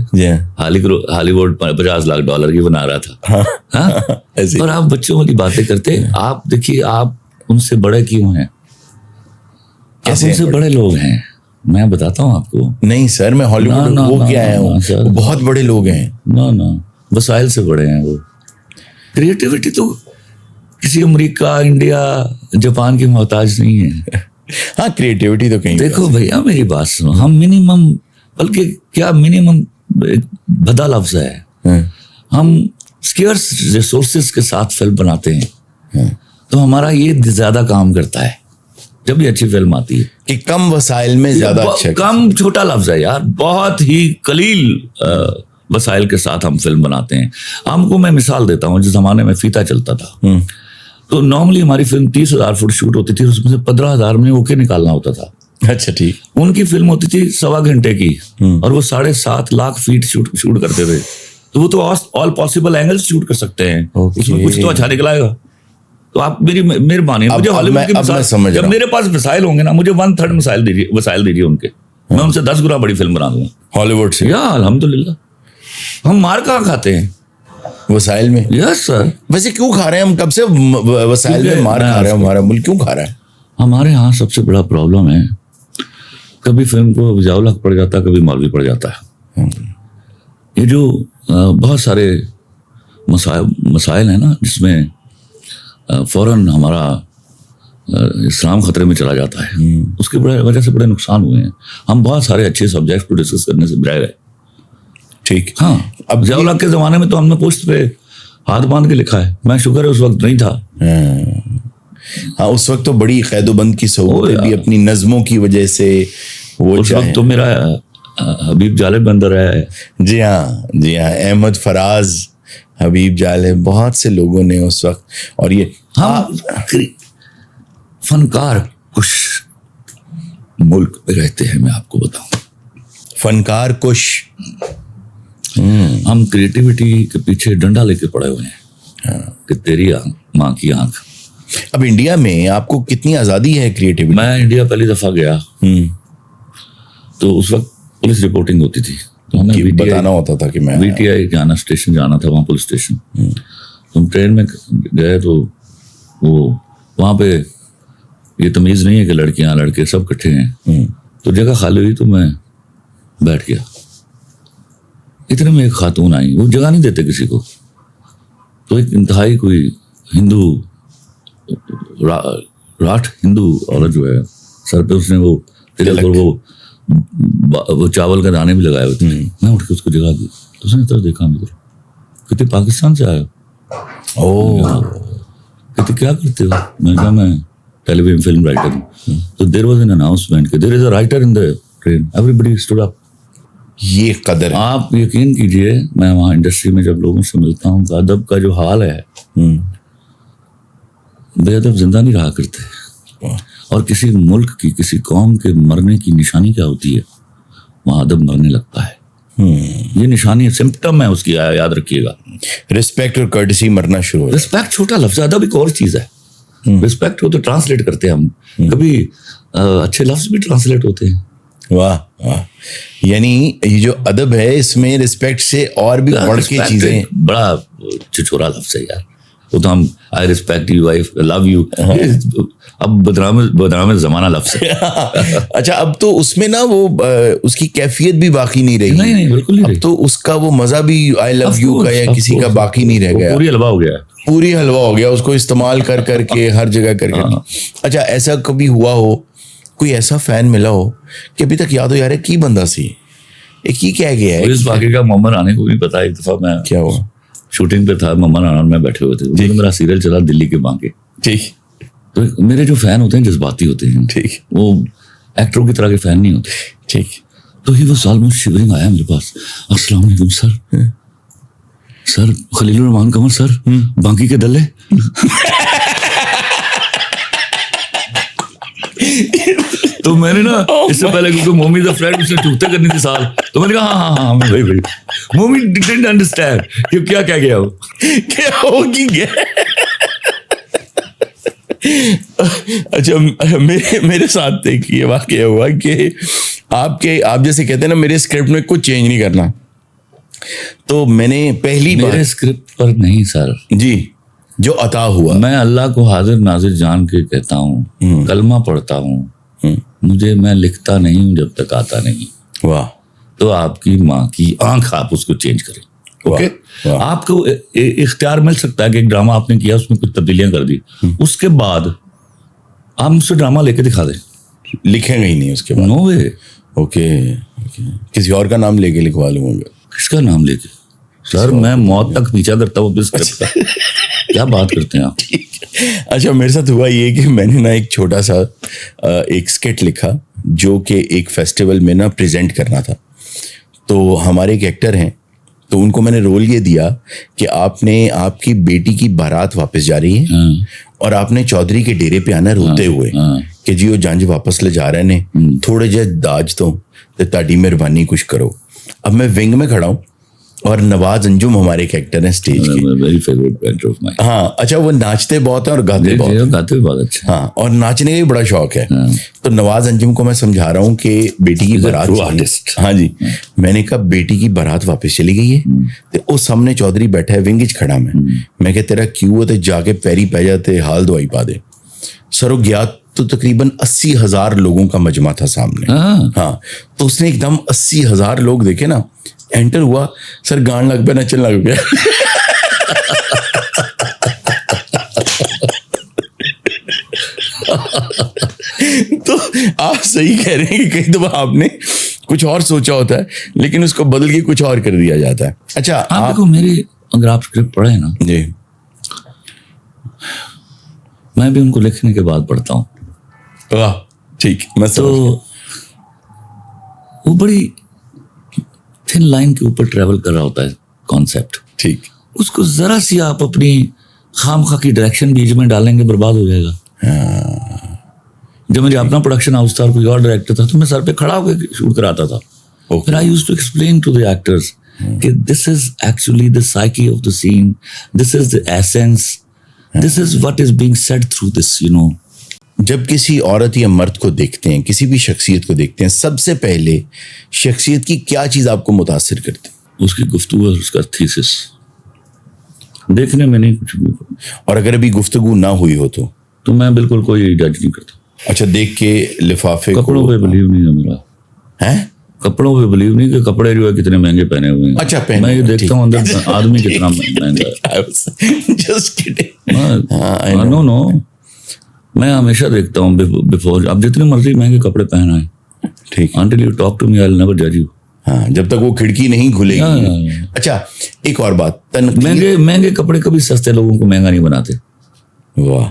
Speaker 2: हॉलीवुड $50 लाख की बना रहा था। हाँ? और आप बच्चों वाली बातें करते। आप देखिए, आप उनसे बड़े क्यों हैं? कैसे उनसे बड़े लोग हैं, मैं बताता हूँ आपको।
Speaker 1: नहीं सर, मैं हॉलीवुड वो क्या है, वो बहुत बड़े लोग हैं।
Speaker 2: ना, वसाइल से बड़े हैं वो। क्रिएटिविटी तो किसी अमेरिका, इंडिया, जापान की मोहताज नहीं है।
Speaker 1: हाँ, क्रिएटिविटी तो कहीं।
Speaker 2: देखो भैया, मेरी बात सुनो। हम मिनिमम, बल्कि क्या मिनिमम भदा लफ्ज है। हम स्केर्स रिसोर्सेज के साथ फिल्म बनाते हैं, तो हमारा ये ज्यादा काम करता है जब भी अच्छी फिल्म आती है
Speaker 1: कि कम वसाइल में ज्यादा अच्छा।
Speaker 2: कम छोटा लफ्ज है यार, बहुत ही कलील वसाइल के साथ हम फिल्म बनाते हैं। आपको मैं मिसाल देता हूँ, जिस जमाने में फीता चलता था, तो नॉर्मली हमारी फिल्म 30,000 फुट शूट होती थी, उसमें से 15,000 में ओके निकालना होता था।
Speaker 1: अच्छा ठीक।
Speaker 2: उनकी फिल्म होती थी 1.25 घंटे की और वो 7.5 लाख फीट शूट करते थे। तो वो तो ऑल पॉसिबल एंगल्स शूट कर सकते हैं, उसमें कुछ तो अच्छा निकलाएगा। तो आप मेरी मेहरबानी, मुझे हॉलीवुड की मिसाल, जब मेरे पास वसाइल होंगे ना, मुझे 1/3 वसाइल दीजिए उनके, मैं उनसे 10 गुना बड़ी फिल्म बना दूंगा
Speaker 1: हॉलीवुड से।
Speaker 2: या अल्हम्दुलिल्लाह। हम मार कहाँ खाते हैं?
Speaker 1: वसाइल में।
Speaker 2: Yes sir.
Speaker 1: वैसे क्यों खा रहे हैं हम, कब से वसाइल में मार खा रहे हैं? हमारा मुल्क क्यों खा रहा है?
Speaker 2: हमारे यहाँ सबसे बड़ा प्रॉब्लम है, कभी फिल्म को ज़ियाउल हक पड़ जाता है, कभी मौलवी पड़ जाता है। ये जो बहुत सारे मसाइल हैं ना, जिसमें फौरन हमारा इस्लाम खतरे में चला जाता है, उसकी वजह से बड़े नुकसान हुए हैं। हम बहुत सारे अच्छे सब्जेक्ट को डिस्कस करने से रह गए।
Speaker 1: ठीक।
Speaker 2: हाँ, अब ज़ियाउल हक के ज़माने में तो हमने पोस्ट पे हाथ बांध के लिखा है, मैं शुक्र है उस वक्त नहीं था।
Speaker 1: हाँ, उस वक्त तो बड़ी कैदोबंद की सहूलतें भी अपनी नज़मों की वजह से वो
Speaker 2: उस वक्त तो मेरा हबीब जालिब अंदर है।
Speaker 1: जी हाँ, जी हाँ, अहमद फराज, हबीब जालिब, बहुत से लोगों ने उस वक्त। और ये
Speaker 2: हम फनकार कुछ मुल्क में रहते हैं, मैं आपको बताऊं,
Speaker 1: फनकार कुश।
Speaker 2: हम क्रिएटिविटी के पीछे डंडा लेके पड़े हुए हैं कि तेरी माँ की आंख।
Speaker 1: अब इंडिया में आपको कितनी आज़ादी है क्रिएटिविटी?
Speaker 2: मैं इंडिया पहली दफ़ा गया तो उस वक्त पुलिस रिपोर्टिंग होती थी, तो हमें
Speaker 1: बताना होता था कि मैं
Speaker 2: VTI जाना, स्टेशन जाना था, वहाँ पुलिस स्टेशन। तो हम ट्रेन में गए तो वो वहाँ पे ये तमीज़ नहीं है कि लड़कियाँ लड़के सब इकट्ठे हैं। तो जगह खाली हुई तो मैं बैठ गया। इतने में एक खातून आई, वो जगह नहीं देते किसी को, तो एक इंतहाई कोई हिंदू राठ हिंदू औरत जो है, सर पे उसने वो तिलक और वो चावल का दाने भी लगाए हुए थे। मैं उठ के उसको जगह दी, तो उसने तरह देखा मेरे, कहते पाकिस्तान से आए हो?
Speaker 1: ओह।
Speaker 2: कहते क्या करते हो? मैंने कहा मैं टेलीविजन फिल्म राइटर हूँ। तो देयर वाज एन अनाउंसमेंट कि there is a writer in the train, everybody stood up.
Speaker 1: ये कदर है।
Speaker 2: आप यकीन कीजिए, मैं वहाँ इंडस्ट्री में जब लोगों से मिलता हूँ, अदब का जो हाल है, बेअदब जिंदा नहीं रहा करते। और किसी मुल्क की, किसी कौम के मरने की निशानी क्या होती है? वहाँ अदब मरने लगता है। ये निशानी, सिम्पटम है उसकी, याद रखिएगा।
Speaker 1: रिस्पेक्ट और कर्टसी मरना शुरू हो।
Speaker 2: रिस्पेक्ट छोटा लफ्ज है, अदब एक और चीज है। रिस्पेक्ट को तो ट्रांसलेट करते हैं हम, कभी अच्छे लफ्ज भी ट्रांसलेट होते हैं।
Speaker 1: वाह वाह, यानी ये जो अदब है इसमें रिस्पेक्ट से और भी बढ़ के चीजें।
Speaker 2: बड़ा छिछोरा लफ्ज है यार वो तो। हम I respect you, I love you, अब बदनाम जमाना लफ्ज है।
Speaker 1: अच्छा, अब तो उसमें ना वो उसकी कैफियत भी बाकी नहीं रही।
Speaker 2: नहीं बिल्कुल नहीं।
Speaker 1: अब तो उसका वो मजा भी आई लव यू का या किसी का बाकी नहीं रह गया।
Speaker 2: पूरी हलवा हो गया,
Speaker 1: पूरी हलवा हो गया, उसको इस्तेमाल कर करके हर जगह करके। अच्छा, ऐसा कभी हुआ हो, कोई ऐसा फैन मिला हो कि अभी तक याद हो यार की बंदा सी एक ही कह गया है?
Speaker 2: इस वाकई का मोहम्मद रानी को भी पता है। एक दफा मैं
Speaker 1: क्या हुआ,
Speaker 2: शूटिंग पे था, मोहम्मद राना में बैठे हुए थे, मेरा सीरियल चला दिल्ली के बांके।
Speaker 1: ठीक।
Speaker 2: तो मेरे जो फैन होते हैं जज्बाती होते हैं।
Speaker 1: ठीक।
Speaker 2: वो एक्टरों की तरह के फैन नहीं होते।
Speaker 1: ठीक।
Speaker 2: तो ही वो ऑलमोस्ट शिवरिंग आया मेरे पास, अस्सलाम वालेकुम सर, सर खलीलुर रहमान कमर सर, बांकी के दल्ले। तो मैंने ना इससे पहले, क्योंकि मोमी द फ्रेंड उसने टूटते करनी थी साल, तो मैंने कहा हाँ भाई मोमी डिडंट अंडरस्टैंड कि क्या कह गया हो,
Speaker 1: क्या होगी गया। अच्छा, मेरे साथ एक ये वाकया हुआ कि आप जैसे कहते हैं ना, मेरे स्क्रिप्ट में कुछ चेंज नहीं करना, तो मैंने पहली बार
Speaker 2: मेरे स्क्रिप्ट पर नहीं सर
Speaker 1: जी, जो अता हुआ,
Speaker 2: मैं अल्लाह को हाजिर नाजिर जान के कहता हूँ, कलमा पढ़ता हूँ, मैं लिखता नहीं हूँ जब तक आता नहीं।
Speaker 1: वाह।
Speaker 2: तो आपकी माँ की आंख, आप उसको चेंज करें। ओके, आपको इख्तियार मिल सकता है कि एक ड्रामा आपने किया, उसमें कुछ तब्दीलियां कर दी, उसके बाद आप मुझसे ड्रामा लेके दिखा दें,
Speaker 1: लिखेंगे ही नहीं उसके बाद।
Speaker 2: नो वे।
Speaker 1: ओके, किसी और का नाम लेके लिखवा लूंगा।
Speaker 2: किसका नाम लेके सर? मैं मौत तक पीछा करता हूँ अपने स्क्रिप्ट का। क्या बात करते हैं आप?
Speaker 1: अच्छा, मेरे साथ हुआ ये कि मैंने ना एक छोटा सा एक स्किट लिखा जो कि एक फेस्टिवल में ना प्रेजेंट करना था। तो हमारे एक एक्टर हैं, तो उनको मैंने रोल ये दिया कि आपकी बेटी की बारात वापस जा रही है और आपने चौधरी के डेरे पे आना रोते हुए कि जी वो जंज वापस ले जा रहे ने, थोड़े जे दाज तो ताड़ी मेहरबानी कुछ करो। अब मैं विंग में खड़ा हूँ और नवाज अंजुम हमारे एक एक्टर हैं स्टेज के,
Speaker 2: very favourite actor of mine.
Speaker 1: हाँ अच्छा, वो नाचते बहुत हैं और गाते बहुत हैं।
Speaker 2: गाते भी बहुत अच्छा।
Speaker 1: हाँ, और नाचने का भी बड़ा शौक है। तो नवाज अंजुम को मैं समझा रहा हूँ कि बेटी की बारात, हाँ जी, मैंने कहा बेटी की बारात वापस चली गई है, तो उस सामने चौधरी बैठा है विंग च खड़ा मैं कहा तेरा क्यों है, तो जाके पैरी पै जाते हाल दवाई पा दे। सरो गया तो तकरीबन 80,000 लोगों का मजमा था सामने। हाँ, तो उसने एकदम 80,000 लोग देखे ना, एंटर हुआ, सर गान लग गया, नचन लग गया। तो आप सही कह रहे हैं कि कई दफा आपने कुछ और सोचा होता है लेकिन उसको बदल के कुछ और कर दिया जाता है। अच्छा,
Speaker 2: आप देखो मेरी, अगर आप स्क्रिप्ट पढ़े ना
Speaker 1: जी,
Speaker 2: मैं भी उनको लिखने के बाद पढ़ता हूँ।
Speaker 1: वाह, ठीक, मैं
Speaker 2: तो वो बड़ी थिन लाइन के ऊपर ट्रेवल कर रहा होता है कॉन्सेप्ट।
Speaker 1: ठीक,
Speaker 2: उसको जरा सी आप अपनी खामखा की डायरेक्शन बीच में डालेंगे, बर्बाद हो जाएगा। जब मेरी अपना प्रोडक्शन हाउस था और कोई और डायरेक्टर था तो मैं सर पे खड़ा होकर शूट कराता था। फिर I used to explain to the actors कि this is actually the psyche of the scene, this is the essence, this is what is being said through this, you know.
Speaker 1: जब किसी औरत या मर्द को देखते हैं, किसी भी शख्सियत को देखते हैं, सबसे पहले शख्सियत की क्या चीज आपको मुतासिर करती है?
Speaker 2: उसकी गुफ्तगू और उसका थीसिस, देखने में नहीं कुछ भी।
Speaker 1: और अगर अभी गुफ्तगू ना हुई हो तो
Speaker 2: मैं बिल्कुल कोई जज नहीं करता।
Speaker 1: अच्छा, देख के लिफाफे
Speaker 2: कपड़ों पे बिलीव नहीं है मेरा।
Speaker 1: हैं?
Speaker 2: कपड़ों पे बिलीव नहीं कि कपड़े जो है कितने महंगे पहने हुए हैं।
Speaker 1: अच्छा, पहने,
Speaker 2: मैं ये देखता हूँ अंदर आदमी कितना महंगा है।
Speaker 1: Just kidding.
Speaker 2: नो, मैं हमेशा देखता हूँ बिफोर, आप जितने मर्जी महंगे कपड़े पहना है,
Speaker 1: ठीक,
Speaker 2: until you talk to me I'll never judge you।
Speaker 1: हाँ, जब तक वो खिड़की नहीं खुलेगी। अच्छा, एक और बात,
Speaker 2: महंगे कपड़े कभी सस्ते लोगों को महंगा नहीं बनाते।
Speaker 1: वाह,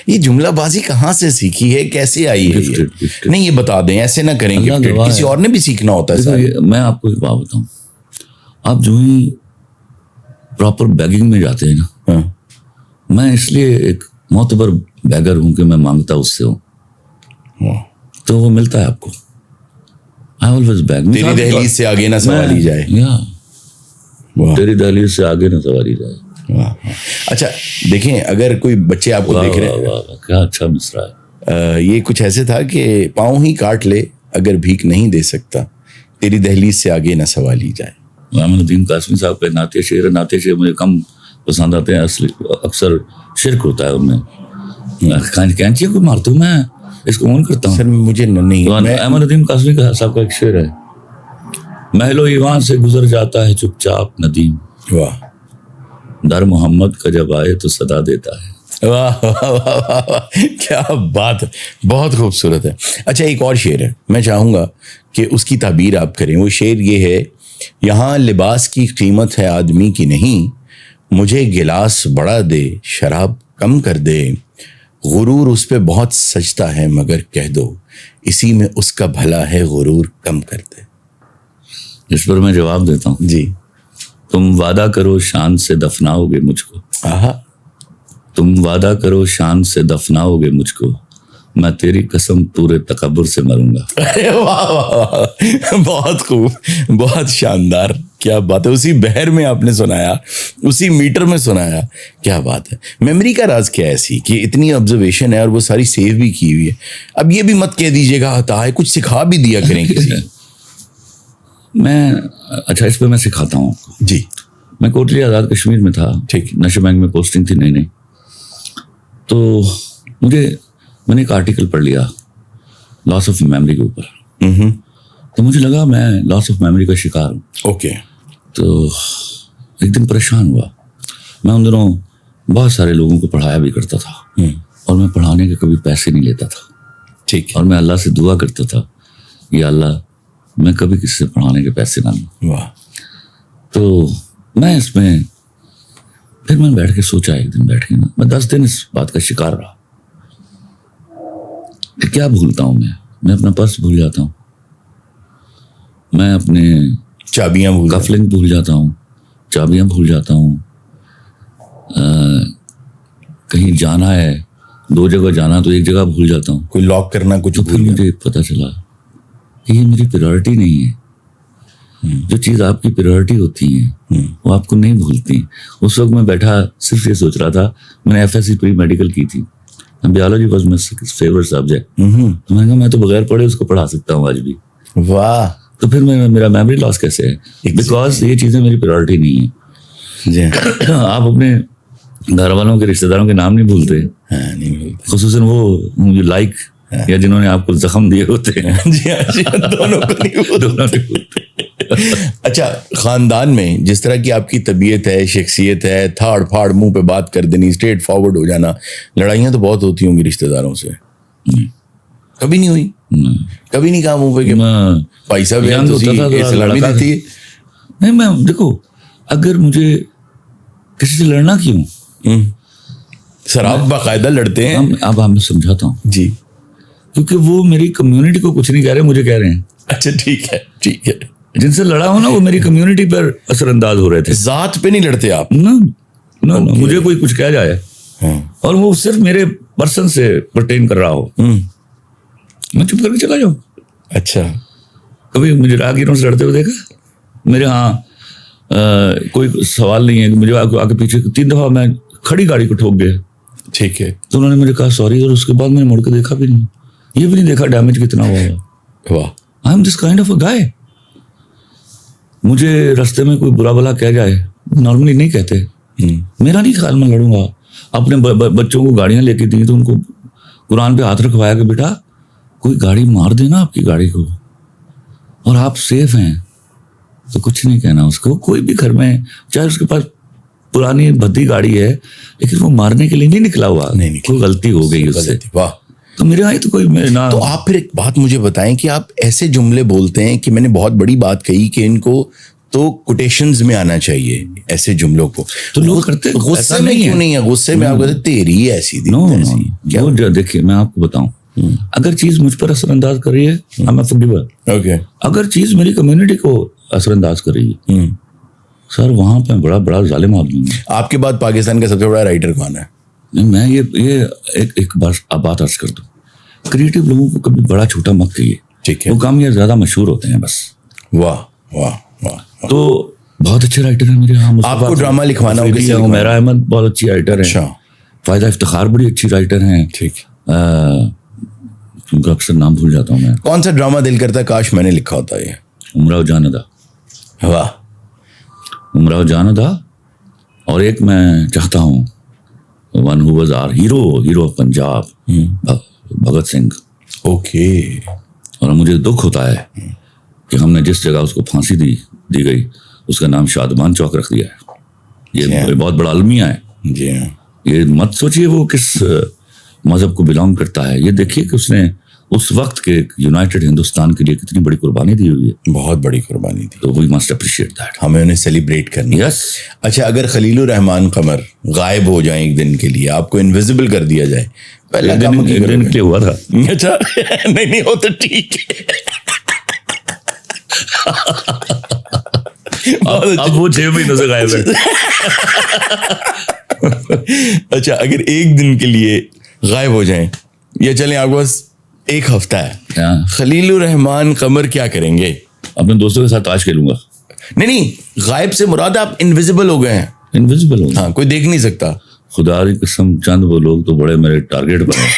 Speaker 1: ये जुमलाबाजी कहाँ से सीखी है, कैसे आई है?
Speaker 2: Gifted।
Speaker 1: नहीं, ये बता दें, ऐसे ना करें, किसी और ने भी सीखना होता है सर।
Speaker 2: मैं आपको एक बात बताऊं, आप जो ही प्रॉपर बैगिंग में जाते हैं ना, मैं इसलिए एक मोतबर बैगर हूं कि मैं मांगता उससे हूं, तो वो मिलता है आपको। I always bag.
Speaker 1: तेरी दहलीज से आगे ना सवारी जाए,
Speaker 2: तेरी दहलीज से आगे ना सवारी जाए।
Speaker 1: अच्छा, देखें, अगर कोई बच्चे आपको देख रहे हैं,
Speaker 2: क्या अच्छा मिसरा है।
Speaker 1: ये कुछ ऐसे था कि पाँव ही काट ले अगर भीख नहीं दे सकता, तेरी दहलीज से आगे ना सवारी जाए।
Speaker 2: मोहम्मद कासमी साहब पे नाते शेर मुझे कम पसंद आते हैं, असली अक्सर शिरक होता है उनमें। कैंची को मारता हूँ मैं, इसको ऑन करता हूँ
Speaker 1: सर, मुझे नहीं।
Speaker 2: अहमद नदीम कासमी का साहब का एक शेर है, महलो ईवान से गुजर जाता है चुपचाप नदीम,
Speaker 1: वाह,
Speaker 2: दर मोहम्मद का जब आए तो सदा देता है।
Speaker 1: वाह वाह वाह वाह, क्या बात है, बहुत खूबसूरत है। अच्छा, एक और शेर है, मैं चाहूँगा कि उसकी ताबीर आप करें। वो शेर ये है, यहाँ लिबास की कीमत है आदमी की नहीं, मुझे गिलास बड़ा दे शराब कम कर दे, गुरूर उस पे बहुत सजता है मगर कह दो इसी में उसका भला है, गुरूर कम कर दे।
Speaker 2: इस पर मैं जवाब देता हूँ
Speaker 1: जी।
Speaker 2: तुम वादा करो शान से दफनाओगे मुझको, तुम वादा करो शान से दफनाओगे मुझको, मैं तेरी कसम पूरे तकब्बुर से मरूंगा।
Speaker 1: अरे वाह वाह वाह, बहुत खूब, बहुत शानदार, क्या बात है। उसी बहर में आपने सुनाया, उसी मीटर में सुनाया, क्या बात है। मेमोरी का राज क्या है ऐसी कि इतनी ऑब्जर्वेशन है और वो सारी सेव भी की हुई है। अब ये भी मत कह दीजिएगा हता है, कुछ सिखा भी दिया करें किसी।
Speaker 2: मैं, अच्छा, इस पे मैं सिखाता हूँ आपको।
Speaker 1: जी।
Speaker 2: मैं कोटली आज़ाद कश्मीर में था,
Speaker 1: ठीक,
Speaker 2: नशे बैंक में पोस्टिंग थी नई, तो मैंने एक आर्टिकल पढ़ लिया लॉस ऑफ मेमोरी के ऊपर। तो मुझे लगा मैं लॉस ऑफ मेमोरी का शिकार हूँ।
Speaker 1: ओके।
Speaker 2: तो एक दिन परेशान हुआ। मैं उन दिनों बहुत सारे लोगों को पढ़ाया भी करता था और मैं पढ़ाने के कभी पैसे नहीं लेता था।
Speaker 1: ठीक।
Speaker 2: और मैं अल्लाह से दुआ करता था, या अल्लाह मैं कभी किसी से पढ़ाने के पैसे ना लूं।
Speaker 1: वाह।
Speaker 2: तो मैं इसमें फिर मैंने बैठ के सोचा, एक दिन बैठ के ना, मैं 10 दिन इस बात का शिकार रहा कि क्या भूलता हूं मैं अपना पर्स भूल जाता हूं, मैं अपने
Speaker 1: चाबियां भूल,
Speaker 2: कफलिंग भूल जाता हूं, चाबियां भूल जाता हूं, कहीं जाना है 2 जगह जाना तो एक जगह भूल जाता हूँ।
Speaker 1: कोई लॉक करना कुछ
Speaker 2: तो फिर
Speaker 1: भूल गया।
Speaker 2: मुझे पता चला कि ये मेरी प्रायोरिटी नहीं है। जो चीज़ आपकी प्रायोरिटी होती है वो आपको नहीं भूलती। उस वक्त मैं बैठा सिर्फ ये सोच रहा था, मैंने FSC प्री मेडिकल की थी, biology was my favourite subject. तो मैंने कहा मैं तो बगैर पढ़े उसको पढ़ा सकता हूँ आज भी।
Speaker 1: वाह।
Speaker 2: तो फिर मेरा मेमोरी लॉस कैसे है? बिकॉज ये चीज़ें मेरी प्रायोरिटी नहीं है।
Speaker 1: जी
Speaker 2: आप अपने घर वालों के रिश्तेदारों के नाम नहीं भूलते,
Speaker 1: हाँ, नहीं भूलते।
Speaker 2: खुसूसन वो जो लाइक या जिन्होंने आपको जख्म दिए होते हैं।
Speaker 1: जी हाँ, दोनों को नहीं भूलते।
Speaker 2: दोनों नहीं भूलते।
Speaker 1: अच्छा, खानदान में जिस तरह की आपकी तबीयत है, शख्सियत है, थाड़ फाड़ मुंह पे बात कर देनी, स्ट्रेट फॉरवर्ड हो जाना, लड़ाइयाँ तो बहुत होती होंगी रिश्तेदारों से? कभी नहीं हुई? कभी नहीं कहा मुंह पे कि भाई साहब यार तुसी सलामी देती है?
Speaker 2: नहीं, मैं देखो, अगर मुझे किसी से लड़ना क्यों?
Speaker 1: सर आप बाकायदा लड़ते हैं।
Speaker 2: अब मैं समझाता हूँ
Speaker 1: जी।
Speaker 2: क्योंकि वो मेरी कम्युनिटी को कुछ नहीं कह रहे, मुझे कह रहे हैं।
Speaker 1: अच्छा ठीक है, ठीक है।
Speaker 2: जिनसे लड़ा हो ना वो मेरी कम्युनिटी पर असरअंदाज हो रहे थे।
Speaker 1: जात पे नहीं लड़ते आप?
Speaker 2: ना, मुझे कोई कुछ कह जाए और वो सिर्फ मेरे पर्सन से पर्टेन कर रहा हो, मैं चुप करके चला जाऊं।
Speaker 1: अच्छा।
Speaker 2: कभी मुझे राहगीरों से लड़ते हुए देखा? मेरे यहाँ कोई सवाल नहीं है कि मुझे आगे पीछे 3 दफा मैं खड़ी गाड़ी को ठोक गया।
Speaker 1: ठीक है।
Speaker 2: तो उन्होंने मुझे कहा सॉरी, और उसके बाद मैंने मुड़ के देखा भी नहीं, ये भी नहीं देखा डैमेज कितना हुआ।
Speaker 1: वाह।
Speaker 2: I am this kind of a guy. मुझे रास्ते में कोई बुरा भला कह जाए, नॉर्मली नहीं कहते, मेरा नहीं ख्याल में लड़ूंगा। अपने बच्चों को गाड़ियां लेके दी तो उनको कुरान पे हाथ रखवाया कि बेटा कोई गाड़ी मार देना आपकी गाड़ी को और आप सेफ हैं तो कुछ नहीं कहना उसको। कोई भी घर में चाहे उसके पास पुरानी भद्दी गाड़ी है, लेकिन वो मारने के लिए नहीं निकला हुआ, नहीं कोई गलती हो गई उससे।
Speaker 1: वाह।
Speaker 2: तो मेरे यहाँ तो कोई ना।
Speaker 1: तो आप फिर एक बात मुझे बताएं कि आप ऐसे जुमले बोलते हैं कि मैंने बहुत बड़ी बात कही कि इनको तो कोटेशंस में आना चाहिए ऐसे जुमलों को,
Speaker 2: तो लोग करते हैं।
Speaker 1: गुस्से में क्यों नहीं है? गुस्से में आप कहते तेरी ऐसी दी
Speaker 2: क्या? देखिए मैं आपको बताऊं, अगर चीज मुझ पर असरअंदाज कर रही है, आई एम फॉरगिवर।
Speaker 1: ओके। अगर
Speaker 2: चीज मेरी कम्युनिटी को असरअंदाज कर रही है, सर वहां पे बड़ा जालिम आदमी हूं।
Speaker 1: आपके बाद पाकिस्तान का सबसे बड़ा राइटर कौन है?
Speaker 2: मैं ये एक बात अर्ज कर दूं, क्रिएटिव लोगों को कभी बड़ा छोटा मत कहिए।
Speaker 1: ठीक है।
Speaker 2: वो काम ये ज्यादा मशहूर होते हैं बस।
Speaker 1: वाह वाह वाह।
Speaker 2: तो बहुत अच्छे राइटर हैं मेरे यहाँ।
Speaker 1: आपको ड्रामा लिखवाना हो?
Speaker 2: उमैरा अहमद बहुत अच्छी राइटर है। फायदा इफ्तिखार बड़ी अच्छी राइटर हैं।
Speaker 1: ठीक।
Speaker 2: उनका अक्सर नाम भूल जाता हूँ मैं।
Speaker 1: कौन सा ड्रामा दिल करता है काश मैंने लिखा होता है?
Speaker 2: उमराव जान अदा।
Speaker 1: वाह।
Speaker 2: उमराव जान अदा। और एक मैं चाहता हूँ one who was our hero of Punjab, Bhagat Singh.
Speaker 1: Okay.
Speaker 2: और मुझे दुख होता है कि हमने जिस जगह उसको फांसी दी गई उसका नाम शादमान चौक रख दिया है। ये बहुत बड़ा अलमिया है।
Speaker 1: जी हाँ।
Speaker 2: ये मत सोचिए वो किस मजहब को बिलोंग करता है, ये देखिए कि उसने उस वक्त के यूनाइटेड हिंदुस्तान के लिए कितनी बड़ी कुर्बानी दी हुई है।
Speaker 1: बहुत बड़ी कुर्बानी थी।
Speaker 2: तो वी मस्ट अप्रिशिएट दैट।
Speaker 1: हमें उन्हें सेलिब्रेट करना।
Speaker 2: यस।
Speaker 1: अच्छा, अगर खलीलुर रहमान कमर गायब हो जाए एक दिन के लिए, आपको इनविजिबल कर दिया जाए, पहला काम
Speaker 2: एक दिन के लिए हुआ था।
Speaker 1: अच्छा नहीं हो तो ठीक है।
Speaker 2: अब वो 6 महीनों से गायब है।
Speaker 1: अच्छा, अगर एक दिन के लिए गायब हो जाएं, या चलें आपके पास 1 हफ्ता है, खलीलुर रहमान कमर क्या करेंगे?
Speaker 2: अपने दोस्तों के साथ ताश खेलूंगा।
Speaker 1: नहीं, गायब से मुराद आप इनविजिबल हो गए हैं।
Speaker 2: इनविजिबल हो?
Speaker 1: हाँ, कोई देख नहीं सकता।
Speaker 2: खुदा की कसम, चंद वो लोग तो बड़े मेरे टारगेट पर हैं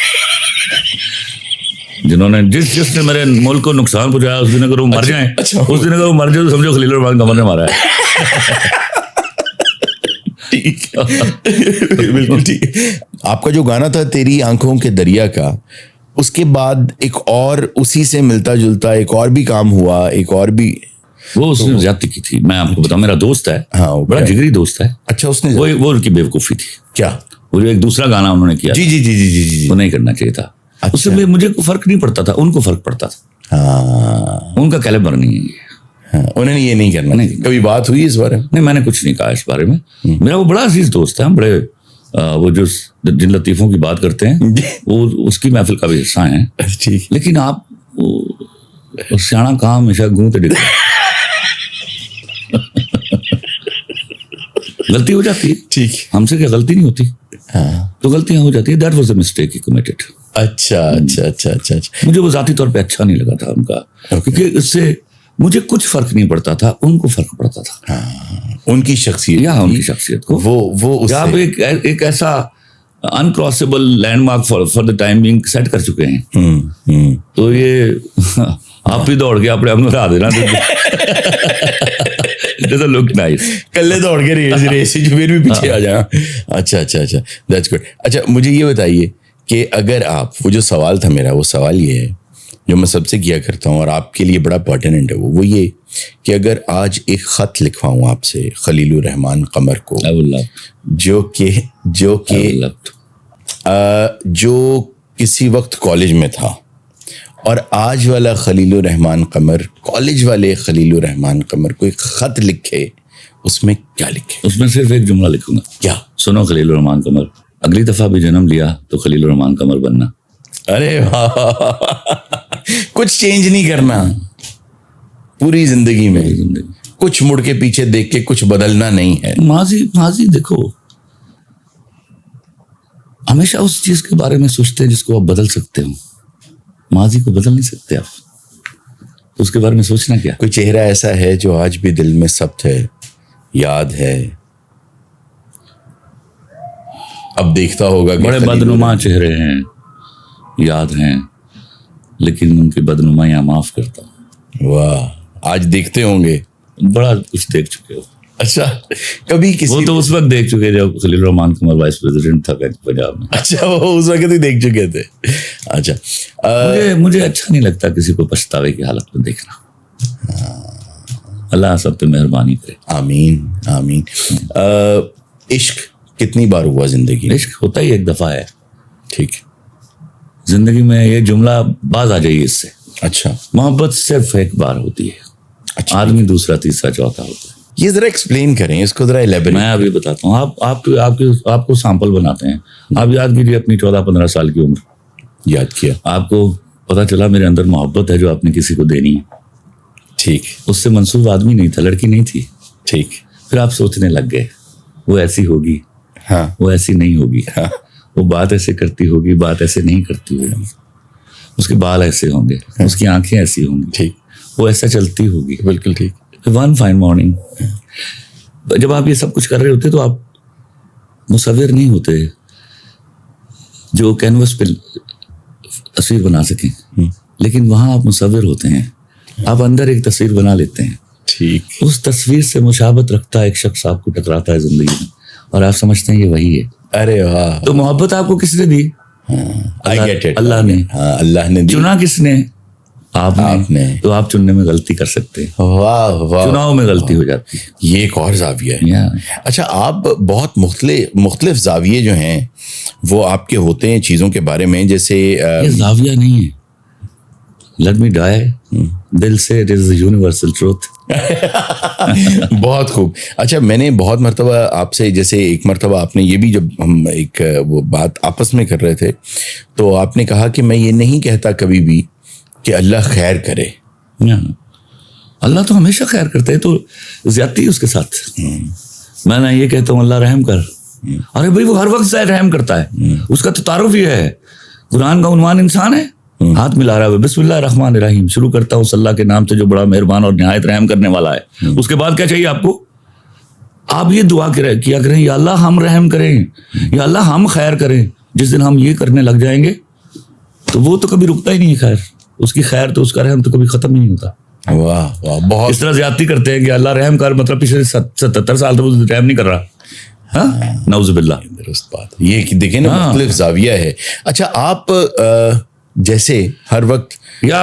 Speaker 2: जिन्होंने जिसने मेरे मुल्क को नुकसान पहुंचाया। उस दिन अगर वो मर जाए, उस दिन अगर वो मर जाए तो समझो खलीलुर रहमान कमर ने मारा है।
Speaker 1: ठीक बिल्कुल ठीक। आपका जो गाना था तेरी आंखों के दरिया का, उसके बाद एक और उसी से मिलता जुलता एक और भी काम हुआ, एक और भी
Speaker 2: वो उसने ज्यादती की थी। मैं आपको बताऊं, मेरा दोस्त है।
Speaker 1: हाँ,
Speaker 2: बड़ा जिगरी दोस्त है।
Speaker 1: अच्छा, उसने
Speaker 2: वो उनकी बेवकूफी थी।
Speaker 1: क्या?
Speaker 2: वो जो एक दूसरा गाना उन्होंने किया
Speaker 1: जी जी जी जी जी जी
Speaker 2: वो नहीं करना चाहिए था।
Speaker 1: अच्छा।
Speaker 2: उससे मुझे फर्क नहीं पड़ता था, उनको फर्क पड़ता था।
Speaker 1: हाँ,
Speaker 2: उनका कैलिबर नहीं है।
Speaker 1: हाँ, उन्होंने ये नहीं करना। नहीं, कभी बात हुई इस बारे में?
Speaker 2: नहीं, मैंने कुछ नहीं कहा इस बारे में। मेरा वो बड़ा अजीज दोस्त है। हम बड़े वो जो जिन लतीफों की बात करते हैं वो उसकी महफिल का भी हिस्सा है।
Speaker 1: ठीक।
Speaker 2: लेकिन आप सियाणा कहाँ हमेशा गूंते डिगते गलती हो जाती है।
Speaker 1: ठीक।
Speaker 2: हमसे क्या गलती नहीं होती।
Speaker 1: हाँ।
Speaker 2: तो गलतियां हो जाती है। That was the mistake he committed.
Speaker 1: अच्छा।
Speaker 2: मुझे वो जाती तौर पे अच्छा नहीं लगा था उनका, क्योंकि इससे मुझे कुछ फर्क नहीं पड़ता था, उनको फर्क पड़ता था।
Speaker 1: उनकी शख्सियत,
Speaker 2: या उनकी शख्सियत को
Speaker 1: वो
Speaker 2: आप एक ऐसा uncrossable landmark for the time being set कर चुके हैं। तो ये आप ही दौड़ के अपने आप को हरा देना doesn't look nice।
Speaker 1: कल्ले दौड़ के रेस फिर भी पीछे आ जाना। अच्छा दैट्स गुड। अच्छा मुझे ये बताइए कि अगर आप, वो जो सवाल था मेरा, वो सवाल ये है जो मैं सबसे किया करता हूँ और आपके लिए बड़ा पर्टिनेंट है, वो ये कि अगर आज एक ख़त लिखवाऊँ आपसे खलीलुर रहमान कमर को, जो किसी वक्त कॉलेज में था, और आज वाला खलीलुर रहमान कमर, कॉलेज वाले खलीलुर रहमान कमर को एक ख़त लिखे, उसमें क्या लिखे?
Speaker 2: उसमें सिर्फ एक जुमला लिखूंगा।
Speaker 1: क्या?
Speaker 2: सुनो खलीलुर रहमान कमर, अगली दफा भी जन्म लिया तो खलीलुर रहमान कमर बनना।
Speaker 1: अरे वाह, कुछ चेंज नहीं करना पूरी जिंदगी में, कुछ मुड़ के पीछे देख के कुछ बदलना नहीं है।
Speaker 2: माजी देखो, हमेशा उस चीज के बारे में सोचते हैं जिसको आप बदल सकते हो। माजी को बदल नहीं सकते आप, तो उसके बारे में सोचना क्या?
Speaker 1: कोई चेहरा ऐसा है जो आज भी दिल में सब्त है, याद है, अब देखता होगा कि
Speaker 2: बड़े बदनुमा चेहरे हैं, याद हैं, लेकिन उनकी बदनुमाइयां माफ करता हूं।
Speaker 1: वाह, आज देखते होंगे,
Speaker 2: बड़ा कुछ देख चुके हो।
Speaker 1: अच्छा, कभी किसी,
Speaker 2: वो तो उस वक्त देख चुके जब खलीलुर रहमान कमर वाइस प्रेसिडेंट था पंजाब में।
Speaker 1: अच्छा, वो उस वक्त ही देख चुके थे। अच्छा,
Speaker 2: मुझे अच्छा नहीं लगता किसी को पछतावे की हालत में देखना। अल्लाह सब पे मेहरबानी करे।
Speaker 1: आमीन। इश्क कितनी बार हुआ जिंदगी में?
Speaker 2: इश्क होता ही एक दफा है।
Speaker 1: ठीक,
Speaker 2: जिंदगी में ये जुमला बाज आ जाइए इससे।
Speaker 1: अच्छा,
Speaker 2: मोहब्बत सिर्फ एक बार होती है।
Speaker 1: अच्छा,
Speaker 2: आदमी दूसरा तीसरा चौथा होता है।
Speaker 1: ये जरा एक्सप्लेन करें इसको, जरा एलैबोरेट।
Speaker 2: मैं अभी बताता हूँ। आपको सैंपल बनाते हैं। आप याद कीजिए अपनी 14-15 साल की उम्र,
Speaker 1: याद किया,
Speaker 2: आपको पता चला मेरे अंदर मोहब्बत है जो आपने किसी को देनी है।
Speaker 1: ठीक,
Speaker 2: उससे मंसूब आदमी नहीं था, लड़की नहीं थी।
Speaker 1: ठीक,
Speaker 2: फिर आप सोचने लग गए वो ऐसी होगी,
Speaker 1: हाँ,
Speaker 2: वो ऐसी नहीं होगी,
Speaker 1: हाँ,
Speaker 2: वो बात ऐसे करती होगी, बात ऐसे नहीं करती होगी, उसके बाल ऐसे होंगे, उसकी आंखें ऐसी होंगी,
Speaker 1: ठीक,
Speaker 2: वो ऐसा चलती होगी।
Speaker 1: बिल्कुल ठीक।
Speaker 2: वन फाइन मॉर्निंग जब आप ये सब कुछ कर रहे होते तो आप मुसव्विर नहीं होते जो कैनवस पे तस्वीर बना सकें, लेकिन वहां आप मुसव्विर होते हैं। आप अंदर एक तस्वीर बना लेते हैं।
Speaker 1: ठीक,
Speaker 2: उस तस्वीर से मुशाबत रखता एक शख्स आपको टकराता है जिंदगी में और आप समझते हैं ये वही है।
Speaker 1: अरे वाह,
Speaker 2: तो मोहब्बत आपको किसने दी?
Speaker 1: आई गेट इट,
Speaker 2: अल्लाह ने।
Speaker 1: हाँ, अल्लाह ने दी।
Speaker 2: चुना किसने? आपने। तो आप चुनने में गलती कर सकते हैं।
Speaker 1: वाह वाह,
Speaker 2: चुनाव में गलती हो जाती है।
Speaker 1: ये एक और जाविया है। अच्छा, आप बहुत मुख्तलिफ जाविये जो हैं वो आपके होते हैं चीज़ों के बारे में, जैसे
Speaker 2: ये जाविया नहीं है, लेट मी डाई दिल से, it is the universal truth.
Speaker 1: बहुत खूब। अच्छा, मैंने बहुत मर्तबा आपसे, जैसे एक मर्तबा आपने ये भी, जब हम एक वो बात आपस में कर रहे थे तो आपने कहा कि मैं ये नहीं कहता कभी भी कि अल्लाह खैर करे।
Speaker 2: अल्लाह तो हमेशा खैर करता है, तो ज्यादती उसके साथ। मैं ना ये कहता हूँ अल्लाह रहम कर, अरे भाई वो हर वक्त रहम करता है, उसका तो तारुफ ही है। कुरान का उन्वान इंसान है, हाथ मिला रहा है, बिस्मिल्लाह रहमान रहीम, शुरू करता हूँ अल्लाह के नाम से जो बड़ा मेहरबान और निहायत रहम करने वाला है। उसके बाद क्या चाहिए आपको? आप ये दुआ किया करें, या अल्लाह हम रहम करें, या अल्लाह हम खैर करें। जिस दिन हम ये करने लग जाएंगे तो वो तो कभी रुकता ही नहीं है खैर, उसकी खैर तो उसका रहम तो कभी खत्म ही नहीं होता।
Speaker 1: वाह वाह, बहुत।
Speaker 2: इस तरह ज्यादती करते हैं कि अल्लाह रहम कर, मतलब पिछले 77 साल तक वो रहम नहीं कर रहा। हाँ, नौजुबिल्लाह।
Speaker 1: दुरुस्त बात। ये कि देखें ना, मुख्तलिफ जाविया है। अच्छा, आप जैसे हर वक्त,
Speaker 2: या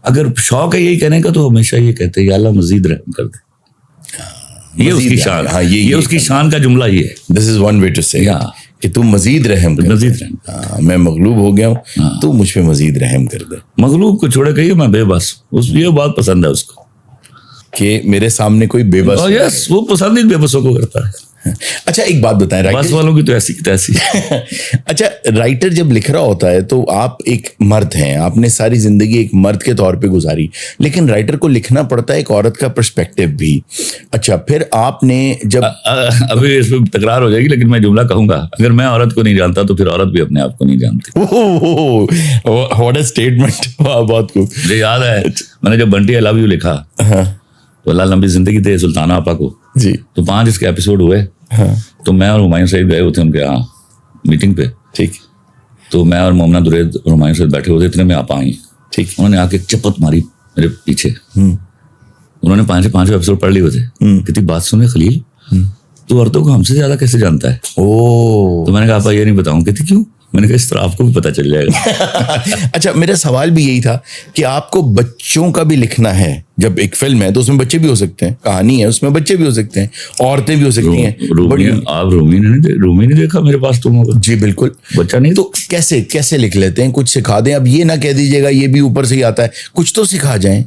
Speaker 2: अगर शौक है यही कहने का तो हमेशा ये कहते हैं या अल्लाह मजीद रहम कर दे। ये उसकी शान,
Speaker 1: हाँ,
Speaker 2: ये उसकी शान का जुमला ये है।
Speaker 1: This is one way to say कि तू मजीद रहम कर,
Speaker 2: मजीद रहम।
Speaker 1: मैं मगलूब हो गया हूँ, तू मुझ पे मजीद रहम कर दे।
Speaker 2: मगलूब को छोड़े कहिए मैं बेबस, ये बात पसंद है उसको
Speaker 1: कि मेरे सामने कोई बेबस।
Speaker 2: यस, वो पसंद ही बेबसों को करता है।
Speaker 1: अच्छा एक बात बताएं,
Speaker 2: बस
Speaker 1: राइटर
Speaker 2: वालों की तो ऐसी की तैसी।
Speaker 1: अच्छा राइटर जब लिख रहा होता है तो आप एक मर्द हैं, आपने सारी जिंदगी एक मर्द के तौर पे गुजारी, लेकिन राइटर को लिखना पड़ता है एक औरत का पर्सपेक्टिव भी। अच्छा फिर आपने जब
Speaker 2: अभी इसमें तकरार हो जाएगी, लेकिन मैं जुमला कहूंगा, अगर मैं औरत को नहीं जानता तो फिर औरत भी अपने आप को नहीं जानती।
Speaker 1: व्हाट अ स्टेटमेंट, बहुत खूब।
Speaker 2: मुझे याद है मैंने जब बंटी आई लव यू लिखा, तो अल्लाह लंबी जिंदगी दे सुल्ताना आपा को
Speaker 1: जी,
Speaker 2: तो 5 इसके एपिसोड हुए। तो मैं और हुमायूं साहिब गए होते उनके यहाँ मीटिंग पे,
Speaker 1: ठीक
Speaker 2: तो मैं और मोमना दुरैद और हुमायूं साहिब बैठे होते, इतने में आप आई,
Speaker 1: ठीक।
Speaker 2: उन्होंने आके चपत मारी मेरे पीछे। उन्होंने 5 एपिसोड पढ़ लिए हुए थे। कितनी बात सुने खलील, तो औरतों को हमसे ज्यादा कैसे जानता है?
Speaker 1: ओ
Speaker 2: तो मैंने कहा आपा ये नहीं बताऊं। कहती क्यों? मैंने कहा इस तरह आपको भी पता चल जाएगा।
Speaker 1: अच्छा मेरा सवाल भी यही था कि आपको बच्चों का भी लिखना है। जब एक फिल्म है तो उसमें बच्चे भी हो सकते हैं, कहानी है उसमें बच्चे भी हो सकते हैं, औरतें भी हो सकती हैं।
Speaker 2: आप रूमी नहीं देखा मेरे पास तुम होगा?
Speaker 1: जी बिल्कुल।
Speaker 2: बच्चा नहीं
Speaker 1: तो कैसे कैसे लिख लेते हैं? कुछ सिखा दें। अब ये ना कह दीजिएगा ये भी ऊपर से ही आता है, कुछ तो सिखा जाएं।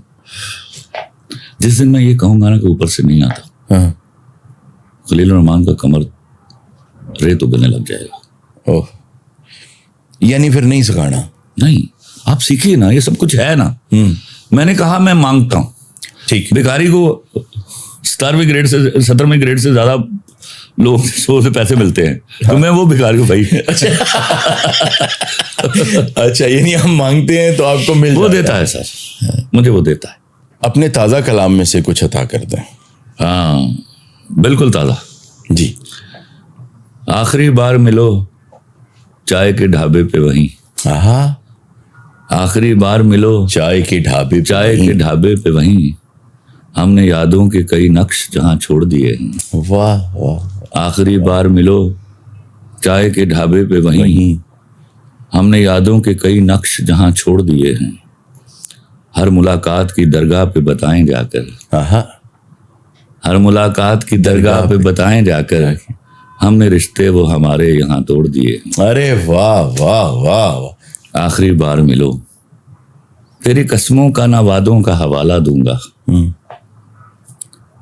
Speaker 2: जिस दिन मैं ये कहूंगा ना कि ऊपर से नहीं आता,
Speaker 1: हाँ
Speaker 2: खलील रहमान का कमर रेत उगलने लग जाएगा।
Speaker 1: ओह, यानी फिर नहीं सिखाना?
Speaker 2: नहीं, आप सीखिए ना, ये सब कुछ है ना। मैंने कहा मैं मांगता हूं।
Speaker 1: ठीक।
Speaker 2: भिखारी को 17वें ग्रेड से ज्यादा लोग शो से पैसे मिलते हैं। तो मैं वो भिखारी हूं भाई।
Speaker 1: अच्छा यानी हम मांगते हैं तो आपको मिल
Speaker 2: वो
Speaker 1: जाता
Speaker 2: देता है सर, मुझे वो देता है।
Speaker 1: अपने ताज़ा कलाम में से कुछ अता करते हैं।
Speaker 2: हाँ बिल्कुल ताज़ा
Speaker 1: जी।
Speaker 2: आखिरी बार मिलो चाय के ढाबे पे वहीं,
Speaker 1: आहा,
Speaker 2: आखिरी बार मिलो
Speaker 1: चाय के ढाबे
Speaker 2: पे वहीं, हमने यादों के कई नक्श जहां छोड़ दिए हैं।
Speaker 1: वाह वाह।
Speaker 2: आखिरी बार मिलो चाय के ढाबे पे वहीं, हमने यादों के कई नक्श जहां छोड़ दिए हैं। हर मुलाकात की दरगाह पे बताएं जाकर,
Speaker 1: आहा,
Speaker 2: हर मुलाकात की दरगाह पे बताएं जाकर, हमने रिश्ते वो हमारे यहाँ तोड़ दिए।
Speaker 1: अरे वाह वाह वाह वाह।
Speaker 2: आखिरी बार मिलो, तेरी कसमों का ना वादों का हवाला दूंगा,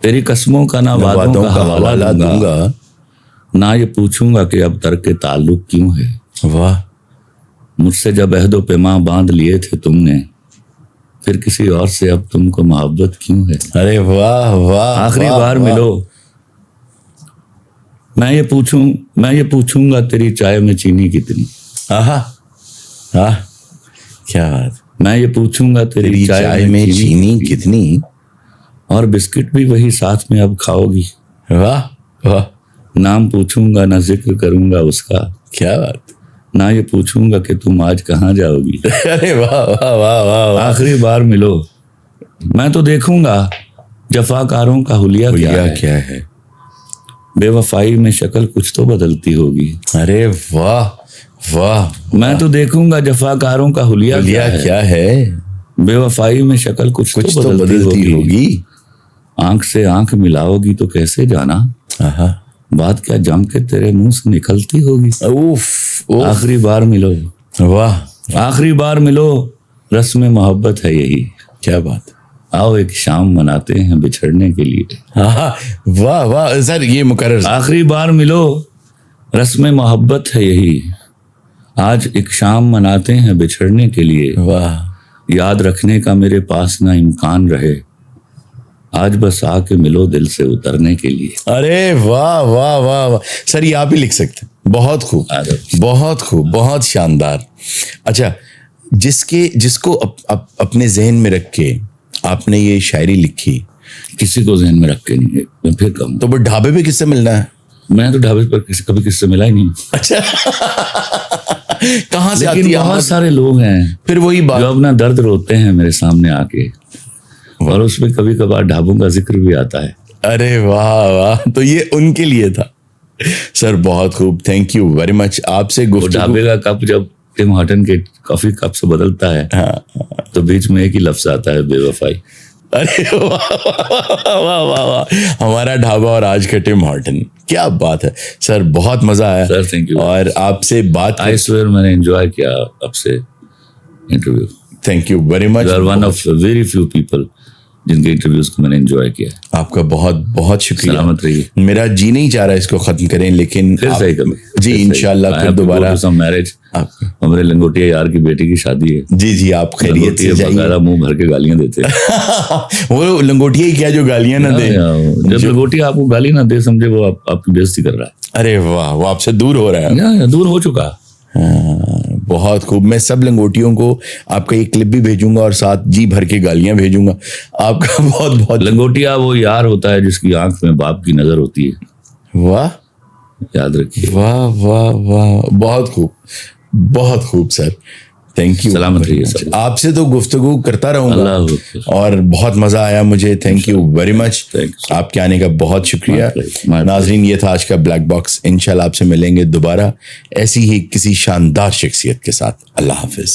Speaker 2: तेरी कसमों का ना वादों का हवाला दूंगा, ना ये पूछूंगा कि अब तर्क के ताल्लुक क्यों है।
Speaker 1: वाह।
Speaker 2: मुझसे जब अहदो पैमा बांध लिए थे तुमने, फिर किसी और से अब तुमको मोहब्बत क्यों है।
Speaker 1: अरे वाह वाह।
Speaker 2: आखिरी बार मिलो, मैं ये पूछूंगा तेरी चाय में चीनी कितनी।
Speaker 1: आहा, आह, क्या बात।
Speaker 2: मैं ये पूछूंगा तेरी चाय में
Speaker 1: चीनी कितनी,
Speaker 2: और बिस्किट भी वही साथ में अब खाओगी।
Speaker 1: वाह वाह।
Speaker 2: नाम पूछूंगा ना जिक्र करूंगा उसका,
Speaker 1: क्या बात।
Speaker 2: ना ये पूछूंगा कि तुम आज कहाँ जाओगी।
Speaker 1: अरे वाह वाह वाह वाह।
Speaker 2: आखिरी बार मिलो, मैं तो देखूंगा जफाकारों का हुलिया क्या है। बेवफाई में शक्ल कुछ तो बदलती होगी।
Speaker 1: अरे वाह वाह।
Speaker 2: मैं तो देखूंगा जफाकारों का हुलिया
Speaker 1: क्या है।
Speaker 2: बेवफाई में शक्ल कुछ तो बदलती होगी। आंख से आंख मिलाओगी तो कैसे जाना,
Speaker 1: आहा,
Speaker 2: बात क्या जम के तेरे मुंह से निकलती होगी।
Speaker 1: उफ।
Speaker 2: आखिरी बार मिलो,
Speaker 1: वाह।
Speaker 2: आखिरी बार मिलो, रस्म मोहब्बत है यही।
Speaker 1: क्या बात।
Speaker 2: आओ एक शाम मनाते हैं बिछड़ने के लिए।
Speaker 1: वाह वाह सर, ये मुकर्रर।
Speaker 2: आखिरी बार मिलो, रस्म मोहब्बत है यही, आज एक शाम मनाते हैं बिछड़ने के लिए।
Speaker 1: वाह।
Speaker 2: याद रखने का मेरे पास ना इम्कान रहे, आज बस आके मिलो दिल से उतरने के लिए।
Speaker 1: अरे वाह वाह वाह वाह सर, ये आप ही लिख सकते हैं। बहुत खूब, बहुत खूब, बहुत शानदार। अच्छा, जिसको अपने जहन में रख के आपने ये शायरी लिखी,
Speaker 2: किसी को जहन में रख के नहीं, मैं फिर कहूँ
Speaker 1: तो ढाबे पे किससे मिलना है?
Speaker 2: मैं तो ढाबे पर कभी किससे मिला ही नहीं।
Speaker 1: अच्छा। कहाँ से आती है?
Speaker 2: बहुत सारे लोग हैं
Speaker 1: फिर वही बात,
Speaker 2: जो अपना दर्द रोते हैं मेरे सामने आके, और उसमें कभी कभार ढाबों का जिक्र भी आता है।
Speaker 1: अरे वाह वाह, तो ये उनके लिए था सर। बहुत खूब, थैंक यू वेरी मच। आपसे गुफ्तगू,
Speaker 2: ढाबे का कप जब टिम हॉर्टन के कॉफी कप से बदलता है, तो बीच में एक ही लफ्ज आता है, बेवफाई।
Speaker 1: अरे वाह वाह वाह वाह, हमारा ढाबा और आज का टिम हॉर्टन, क्या बात है सर। बहुत मजा आया
Speaker 2: सर, थैंक यू।
Speaker 1: और आपसे बात,
Speaker 2: आई स्वेयर मैंने एंजॉय किया आपसे interview.
Speaker 1: Thank you very much.
Speaker 2: You are one of very few people जिनके इंटरव्यूज को मैंने एंजॉय किया है।
Speaker 1: आपका बहुत बहुत शुक्रिया।
Speaker 2: सलामत रहिए।
Speaker 1: मेरा जी नहीं चाह रहा इसको खत्म करें, लेकिन
Speaker 2: फिर सही कभी
Speaker 1: जी इंशाल्लाह फिर दोबारा
Speaker 2: मैरिज। हमारे लंगोटिया यार की बेटी की शादी है।
Speaker 1: जी जी, आप खैरियत से जाइए।
Speaker 2: मुंह भर के गालियां देते हैं।
Speaker 1: वो लंगोटिया ही क्या जो गालियां ना दे।
Speaker 2: जब लंगोटिया आपको गाली ना दे, समझे वो आपकी बेइज्जती कर रहा है।
Speaker 1: अरे वाह, वो आपसे दूर हो रहा है।
Speaker 2: दूर हो चुका।
Speaker 1: बहुत खूब। मैं सब लंगोटियों को आपका एक क्लिप भी भेजूंगा और साथ जी भर के गालियां भेजूंगा। आपका बहुत बहुत।
Speaker 2: लंगोटिया वो यार होता है जिसकी आंख में बाप की नजर होती है।
Speaker 1: वाह,
Speaker 2: याद रखिए।
Speaker 1: वाह वाह वाह, बहुत खूब, बहुत खूब सर। Thank you.
Speaker 2: सलामत रहिए।
Speaker 1: आपसे तो गुफ्तगू करता रहूंगा और बहुत मजा आया मुझे। Thank you very much. आपके आने का बहुत शुक्रिया। नाजरीन, ये था आज का ब्लैक बॉक्स। इंशाल्लाह आपसे मिलेंगे दोबारा ऐसी ही किसी शानदार शख्सियत के साथ। अल्लाह हाफिज।